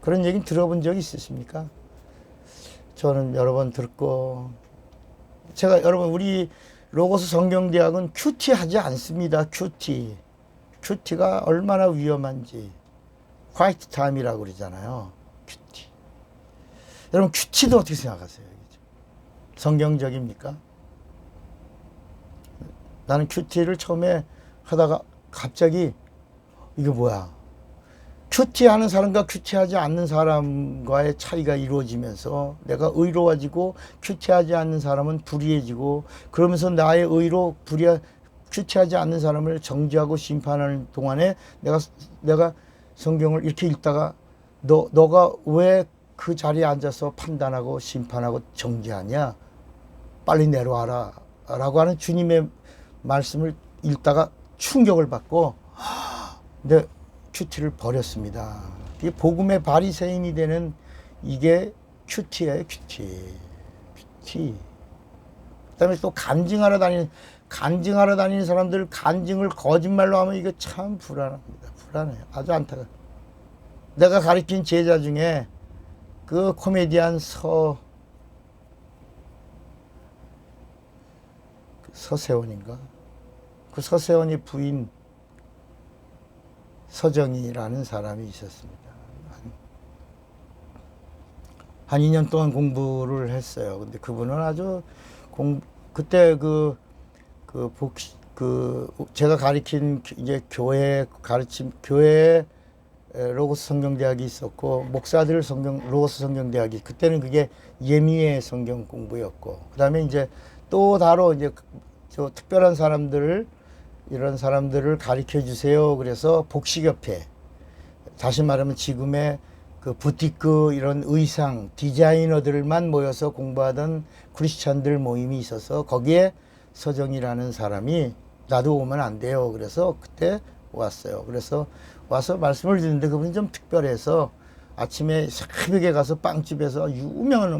그런 얘기 들어본 적 있으십니까? 저는 여러 번 듣고 제가 여러분 우리 로고스 성경대학은 큐티 하지 않습니다. 큐티가 얼마나 위험한지 화이트 타임이라고 그러잖아요. 큐티. 여러분 큐티도 어떻게 생각하세요? 성경적입니까? 나는 큐티를 처음에 하다가 갑자기 이게 뭐야? 큐티하는 사람과 큐티하지 않는 사람과의 차이가 이루어지면서 내가 의로워지고 큐티하지 않는 사람은 불의해지고 그러면서 나의 의로 큐티하지 않는 사람을 정죄하고 심판하는 동안에 내가 성경을 이렇게 읽다가 너가 왜 그 자리에 앉아서 판단하고 심판하고 정죄하냐? 빨리 내려와라 라고 하는 주님의 말씀을 읽다가 충격을 받고 내 큐티를 버렸습니다. 이게 복음의 바리새인이 되는 이게 큐티예요. 큐티. 그다음에 또 간증하러 다니는 사람들 간증을 거짓말로 하면 이거 참 불안합니다. 불안해요. 아주 안타까워. 내가 가르친 제자 중에 그 코미디언 서세원인가? 그 서세원이 부인 서정이라는 사람이 있었습니다. 한 2년 동안 공부를 했어요. 근데 그분은 아주 그때 제가 가르친 이제 교회 로고스 성경대학이 있었고 목사들 로고스 성경대학이 그때는 그게 예미의 성경 공부였고 그다음에 이제 또 다른 이제 저 특별한 사람들을 이런 사람들을 가르쳐 주세요. 그래서 복식협회 다시 말하면 지금의 그 부티크 이런 의상 디자이너들만 모여서 공부하던 크리스찬들 모임이 있어서 거기에 서정이라는 사람이 나도 오면 안 돼요. 그래서 그때 왔어요. 그래서 와서 말씀을 듣는데 그분이 좀 특별해서 아침에 새벽에 가서 빵집에서 유명한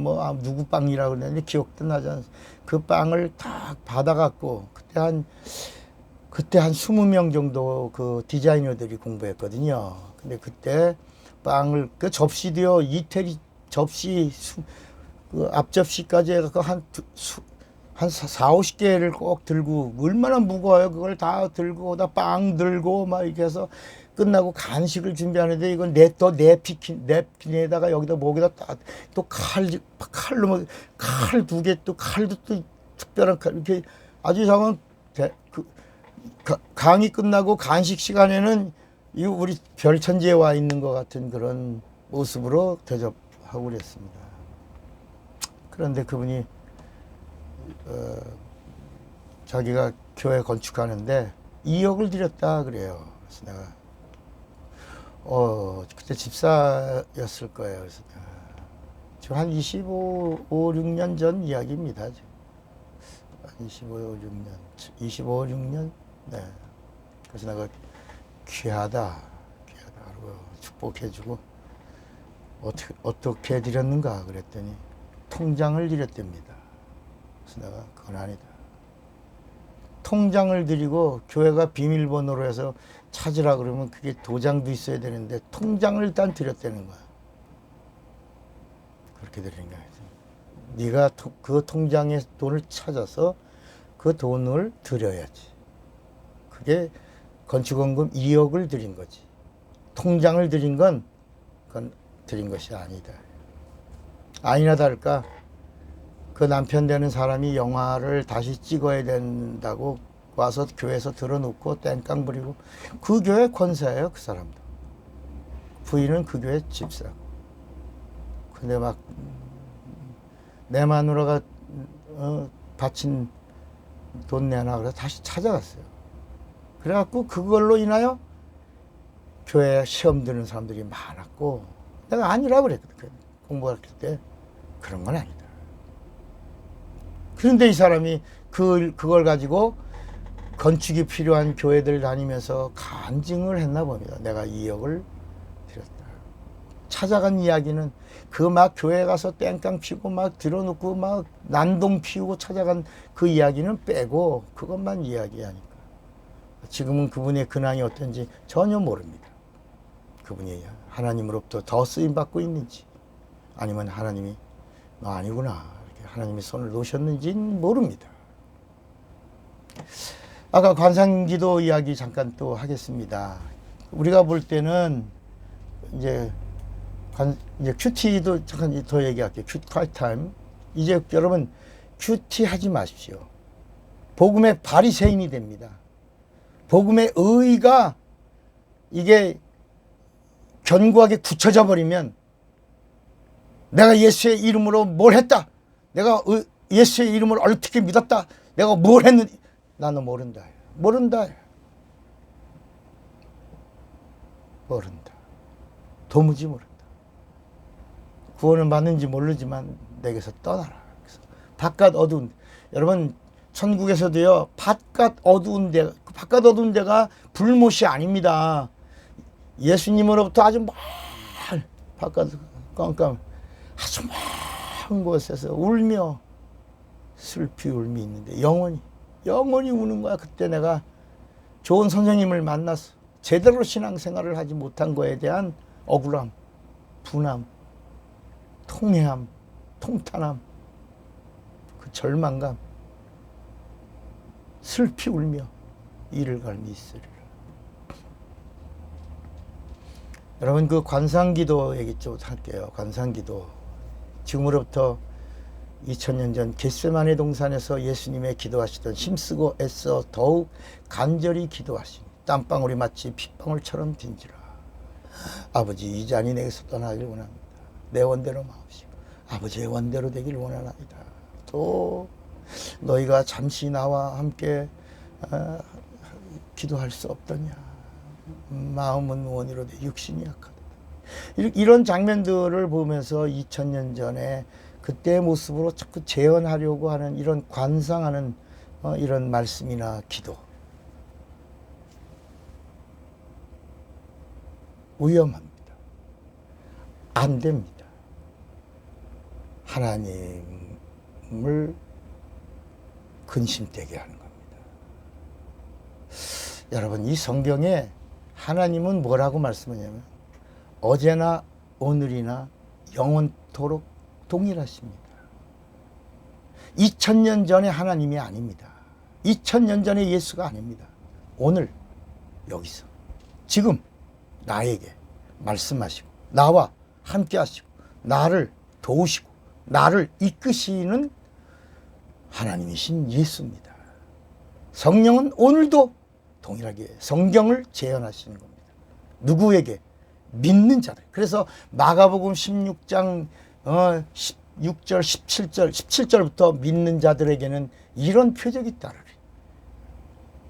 누구 빵이라고 그랬는데 기억도 나지 않습니다. 그 빵을 딱 받아갖고 그때 한 20명 정도 그 디자이너들이 공부했거든요. 근데 그때 빵을 그 접시도요 이태리 접시 그 앞접시까지 해갖고 한 4, 50개를 꼭 들고 얼마나 무거워요. 그걸 다 들고 다 빵 들고 막 이렇게 해서 끝나고 간식을 준비하는데 이걸 냅킨에다가 여기다 목에다 또 칼로 칼 2개 또 칼도 또 특별한 칼 이렇게 아주 이상한 강의 끝나고 간식 시간에는 이 우리 별천지에 와 있는 것 같은 그런 모습으로 대접하고 그랬습니다. 그런데 그분이 자기가 교회 건축하는데 2억을 들였다 그래요. 그래서 내가 그때 집사였을 거예요. 그래서 지금 한 25, 6년 전 이야기입니다. 지금. 25, 6년. 네. 그래서 내가 귀하다. 그러고 축복해주고 어떻게 드렸는가 그랬더니 통장을 드렸답니다. 그래서 내가 그건 아니다. 통장을 드리고 교회가 비밀번호로 해서 찾으라 그러면 그게 도장도 있어야 되는데 통장을 일단 드렸다는 거야. 그렇게 드린 거야. 네가 그 통장에 돈을 찾아서 그 돈을 드려야지. 그게 건축원금 2억을 드린 거지. 통장을 드린 건 그건 드린 것이 아니다. 아니나 다를까 그 남편 되는 사람이 영화를 다시 찍어야 된다고 와서 교회에서 들어놓고 땡깡 부리고 그 교회 권사예요. 그 사람도. 부인은 그 교회 집사고. 근데 막 내 마누라가 바친 돈 내놔 그래서 다시 찾아갔어요. 그래갖고 그걸로 인하여 교회 시험 드는 사람들이 많았고, 내가 아니라 그랬거든. 공부할 때 그런 건 아니다. 그런데 이 사람이 그걸 가지고 건축이 필요한 교회들 다니면서 간증을 했나 봅니다. 내가 2억을 드렸다. 찾아간 이야기는 그 막 교회 가서 땡깡 피고 막 들어놓고 막 난동 피우고 찾아간 그 이야기는 빼고 그것만 이야기하니까 지금은 그분의 근황이 어떤지 전혀 모릅니다. 그분이 하나님으로부터 더 쓰임받고 있는지 아니면 하나님이 너 아니구나 이렇게 하나님이 손을 놓으셨는지는 모릅니다. 아까 관상기도 이야기 잠깐 또 하겠습니다. 우리가 볼 때는 이제 큐티도 잠깐 더 얘기할게요. 큐티 타임. 이제 여러분 큐티 하지 마십시오. 복음의 바리새인이 됩니다. 복음의 의의가 이게 견고하게 굳혀져 버리면 내가 예수의 이름으로 뭘 했다. 내가 예수의 이름을 어떻게 믿었다. 내가 뭘 했는지 나는 모른다. 모른다. 모른다. 도무지 모른다. 구원을 받는지 모르지만 내게서 떠나라. 그래서 바깥 어두운 여러분 천국에서도요 바깥 어두운 데가 불못이 아닙니다. 예수님으로부터 아주 먼 바깥 깜깜 아주 먼 곳에서 울며 슬피 울미 있는데 영원히 우는 거야. 그때 내가 좋은 선생님을 만나서 제대로 신앙생활을 하지 못한 거에 대한 억울함, 분함, 통회함, 통탄함, 그 절망감, 슬피 울며 이를 갈미 있으리라. 여러분 그 관상기도 얘기 좀 할게요. 관상기도 지금으로부터 2000년 전 겟세마네 동산에서 예수님의 기도하시던 힘쓰고 애써 더욱 간절히 기도하시니 땀방울이 마치 핏방울처럼 빈지라. 아버지 이 잔이 내게서 떠나길 원합니다. 내 원대로 마옵시고 아버지의 원대로 되길 원하나이다. 또 너희가 잠시 나와 함께 기도할 수 없더냐. 마음은 원이로 돼 육신이 약하다. 이런 장면들을 보면서 2000년 전에 그때의 모습으로 자꾸 재현하려고 하는 이런 관상하는 이런 말씀이나 기도 위험합니다. 안 됩니다. 하나님을 근심되게 하는 겁니다. 여러분 이 성경에 하나님은 뭐라고 말씀하냐면 어제나 오늘이나 영원토록 동일하십니다. 2000년 전의 하나님이 아닙니다. 2000년 전의 예수가 아닙니다. 오늘 여기서 지금 나에게 말씀하시고 나와 함께 하시고 나를 도우시고 나를 이끄시는 하나님이신 예수입니다. 성령은 오늘도 동일하게 성경을 재현하시는 겁니다. 누구에게? 믿는 자들. 그래서 마가복음 16장 16절 17절부터 믿는 자들에게는 이런 표적이 따르리.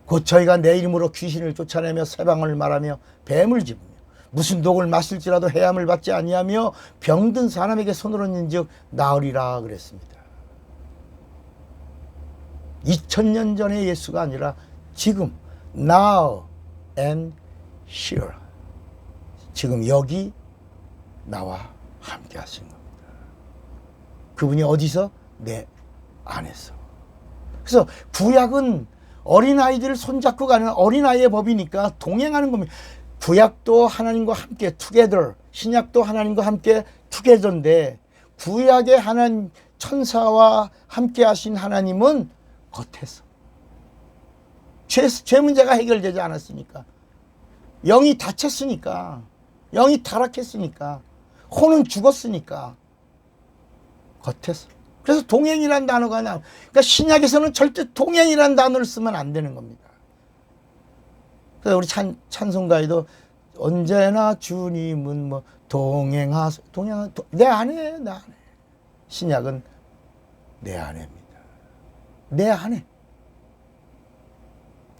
곧 저희가 내 이름으로 귀신을 쫓아내며 새 방언을 말하며 뱀을 집으며 무슨 독을 마실지라도 해함을 받지 아니하며 병든 사람에게 손을 얹은즉 나으리라 그랬습니다. 2000년 전의 예수가 아니라 지금 now and here 지금 여기 나와 함께 하신 겁니다. 그분이 어디서? 내 안에서. 그래서 구약은 어린아이들을 손잡고 가는 어린아이의 법이니까 동행하는 겁니다. 구약도 하나님과 함께 together, 신약도 하나님과 함께 together인데 구약의 하나님 천사와 함께 하신 하나님은 겉에서 죄 문제가 해결되지 않았으니까 영이 다쳤으니까 영이 타락했으니까 혼은 죽었으니까 겉에서. 그래서 동행이라는 단어가 나와요. 그러니까 신약에서는 절대 동행이라는 단어를 쓰면 안 되는 겁니다. 그래서 우리 찬송가에도 언제나 주님은 뭐 동행하소 내 안에. 신약은 내 아내입니다. 내 아내.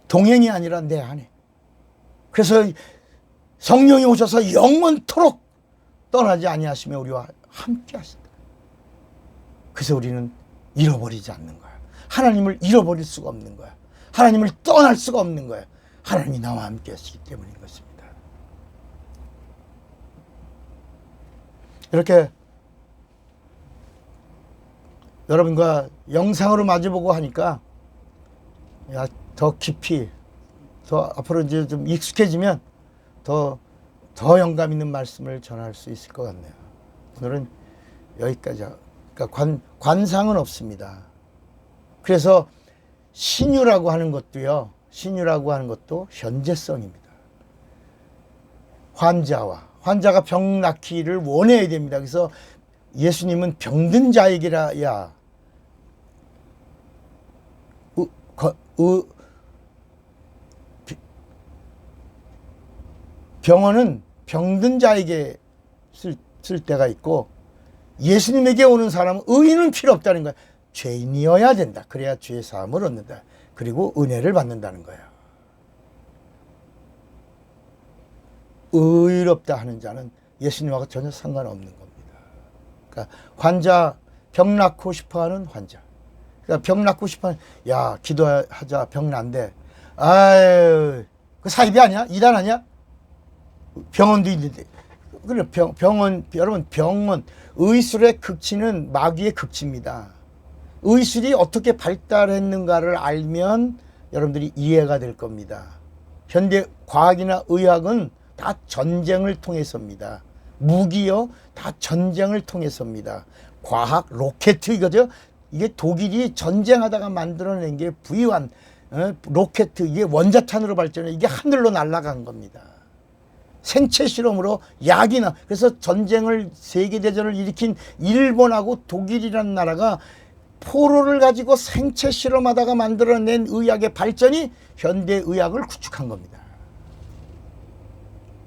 동행이 아니라 내 아내. 그래서 성령이 오셔서 영원토록 떠나지 아니하시며 우리와 함께 하신다. 그래서 우리는 잃어버리지 않는 거야. 하나님을 잃어버릴 수가 없는 거야. 하나님을 떠날 수가 없는 거야. 하나님이 나와 함께 하시기 때문인 것입니다. 이렇게 여러분과 영상으로 마주보고 하니까 더 깊이, 더 앞으로 이제 좀 익숙해지면 더 영감 있는 말씀을 전할 수 있을 것 같네요. 오늘은 여기까지. 그러니까 관상은 없습니다. 그래서 신유라고 하는 것도요, 신유라고 하는 것도 현재성입니다. 환자가 병 낫기를 원해야 됩니다. 그래서 예수님은 병든 자에게라야 병원은 병든 자에게 쓸 때가 있고 예수님에게 오는 사람은 의인은 필요 없다는 거야. 죄인이어야 된다. 그래야 죄 사함을 얻는다. 그리고 은혜를 받는다는 거예요. 의롭다 하는 자는 예수님하고 전혀 상관없는 겁니다. 그러니까 환자, 병 낫고 싶어하는 환자. 그러니까 병 낫고 싶어하는, 야, 기도하자, 병 난대. 아유, 그 사이비 아니야? 이단 아니야? 병원도 있는데. 그래, 여러분, 병원, 의술의 극치는 마귀의 극치입니다. 의술이 어떻게 발달했는가를 알면 여러분들이 이해가 될 겁니다. 현대 과학이나 의학은 다 전쟁을 통해서입니다. 무기요, 다 전쟁을 통해서입니다. 과학, 로켓 이거죠. 이게 독일이 전쟁하다가 만들어낸 게 V1 로켓, 이게 원자탄으로 발전해 이게 하늘로 날아간 겁니다. 생체 실험으로 약이나, 그래서 전쟁을, 세계대전을 일으킨 일본하고 독일이라는 나라가 포로를 가지고 생체 실험하다가 만들어낸 의학의 발전이 현대 의학을 구축한 겁니다.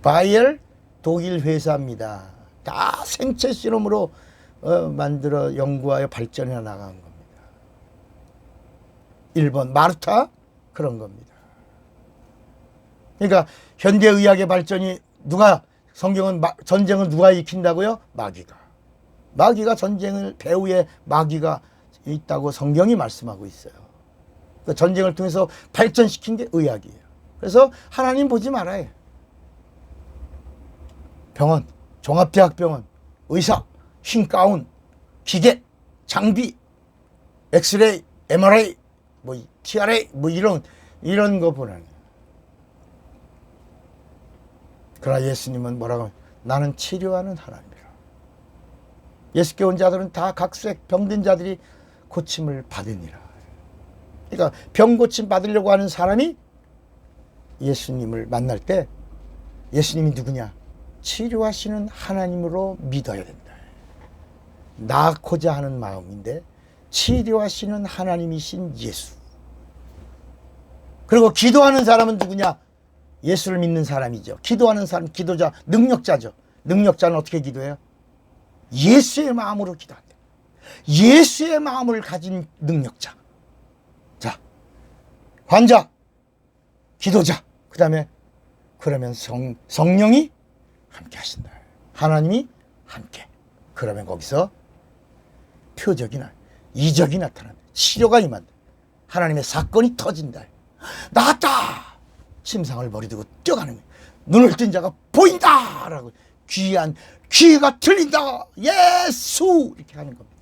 바이엘 독일 회사입니다. 다 생체 실험으로 만들어 연구하여 발전해 나간 겁니다. 일본 마르타 그런 겁니다. 그러니까 현대 의학의 발전이 전쟁은 누가 일으킨다고요? 마귀가 전쟁을, 배후에 마귀가 있다고 성경이 말씀하고 있어요. 그러니까 전쟁을 통해서 발전시킨 게 의학이에요. 그래서 하나님 보지 말아요. 병원, 종합대학병원, 의사, 흰 가운, 기계, 장비, 엑스레이, MRI, TRA, 이런 거 보라는 거예요. 그러나 예수님은 뭐라고 하면 나는 치료하는 하나님이라. 예수께 온 자들은 다 각색 병든 자들이 고침을 받으니라. 그러니까 병 고침 받으려고 하는 사람이 예수님을 만날 때 예수님이 누구냐? 치료하시는 하나님으로 믿어야 된다. 낳고자 하는 마음인데 치료하시는 하나님이신 예수. 그리고 기도하는 사람은 누구냐? 예수를 믿는 사람이죠. 기도하는 사람, 기도자, 능력자죠. 능력자는 어떻게 기도해요? 예수의 마음으로 기도한다. 예수의 마음을 가진 능력자. 자, 환자, 기도자. 그 다음에 그러면 성령이 함께 하신다. 하나님이 함께. 그러면 거기서 표적이나 이적이 나타난다. 치료가 임한다. 하나님의 사건이 터진다. 나왔다. 침상을 버리고 뛰어가는 거예요. 눈을 뜬 자가 보인다. 라고 귀가 들린다. 예수. 이렇게 하는 겁니다.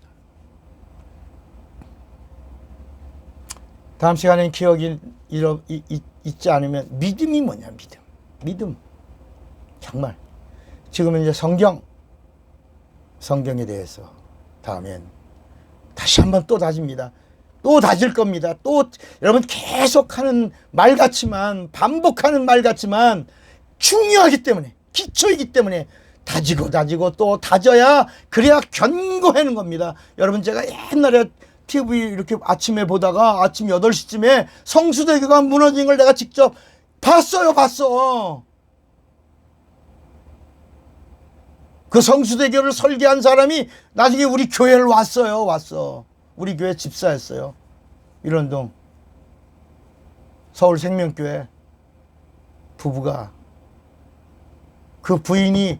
다음 시간에는 기억이 있지 않으면 믿음이 뭐냐. 믿음. 정말. 지금은 이제 성경에 대해서 다음엔 다시 한번 또 다집니다. 또 다질 겁니다. 또 여러분 계속하는 말 같지만, 반복하는 말 같지만 중요하기 때문에, 기초이기 때문에 다지고 또 다져야 그래야 견고하는 겁니다. 여러분 제가 옛날에 TV 이렇게 아침에 보다가 아침 8시쯤에 성수대교가 무너진 걸 내가 직접 봤어. 그 성수대교를 설계한 사람이 나중에 우리 교회를 왔어. 우리 교회 집사였어요. 일원동 서울 생명교회 부부가 그 부인이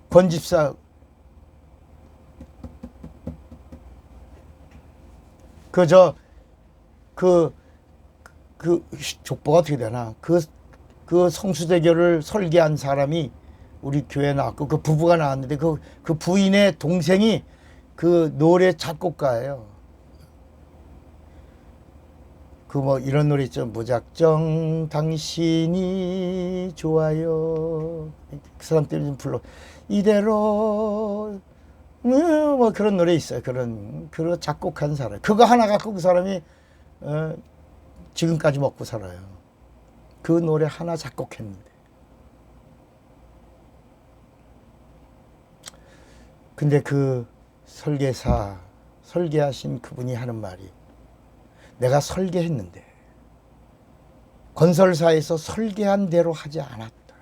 권 집사 족보가 어떻게 되나? 그 성수대교를 설계한 사람이 우리 교회에 나왔고, 그 부부가 나왔는데, 그 부인의 동생이 그 노래 작곡가예요. 이런 노래 있죠. 무작정 당신이 좋아요. 그 사람 때문에 좀 불러. 이대로, 그런 노래 있어요. 그런 작곡한 사람. 그거 하나 갖고 그 사람이, 지금까지 먹고 살아요. 그 노래 하나 작곡했는데. 근데 그 설계하신 그분이 하는 말이, 내가 설계했는데 건설사에서 설계한 대로 하지 않았다.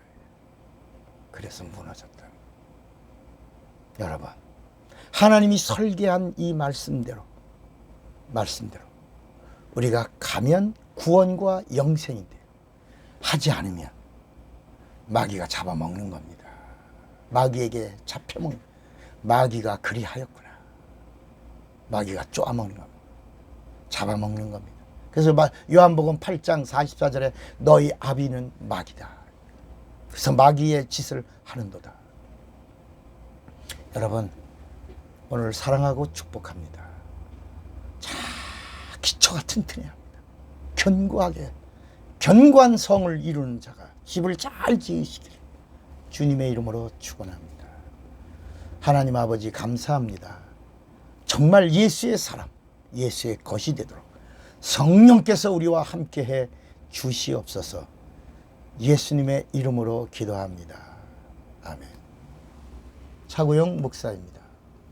그래서 무너졌다. 여러분, 하나님이 설계한 이 말씀대로 우리가 가면 구원과 영생인데 하지 않으면 마귀가 잡아먹는 겁니다. 마귀에게 잡혀먹는, 마귀가 그리하였구나. 마귀가 쪼아먹는 겁니다. 잡아먹는 겁니다. 그래서 요한복음 8장 44절에 너희 아비는 마귀다. 그래서 마귀의 짓을 하는도다. 여러분, 오늘 사랑하고 축복합니다. 자, 기초가 튼튼해야 합니다. 견고한 성을 이루는 자가 집을 잘 지으시길 주님의 이름으로 축원합니다. 하나님 아버지 감사합니다. 정말 예수의 사람, 예수의 것이 되도록 성령께서 우리와 함께해 주시옵소서. 예수님의 이름으로 기도합니다. 아멘. 차구영 목사입니다.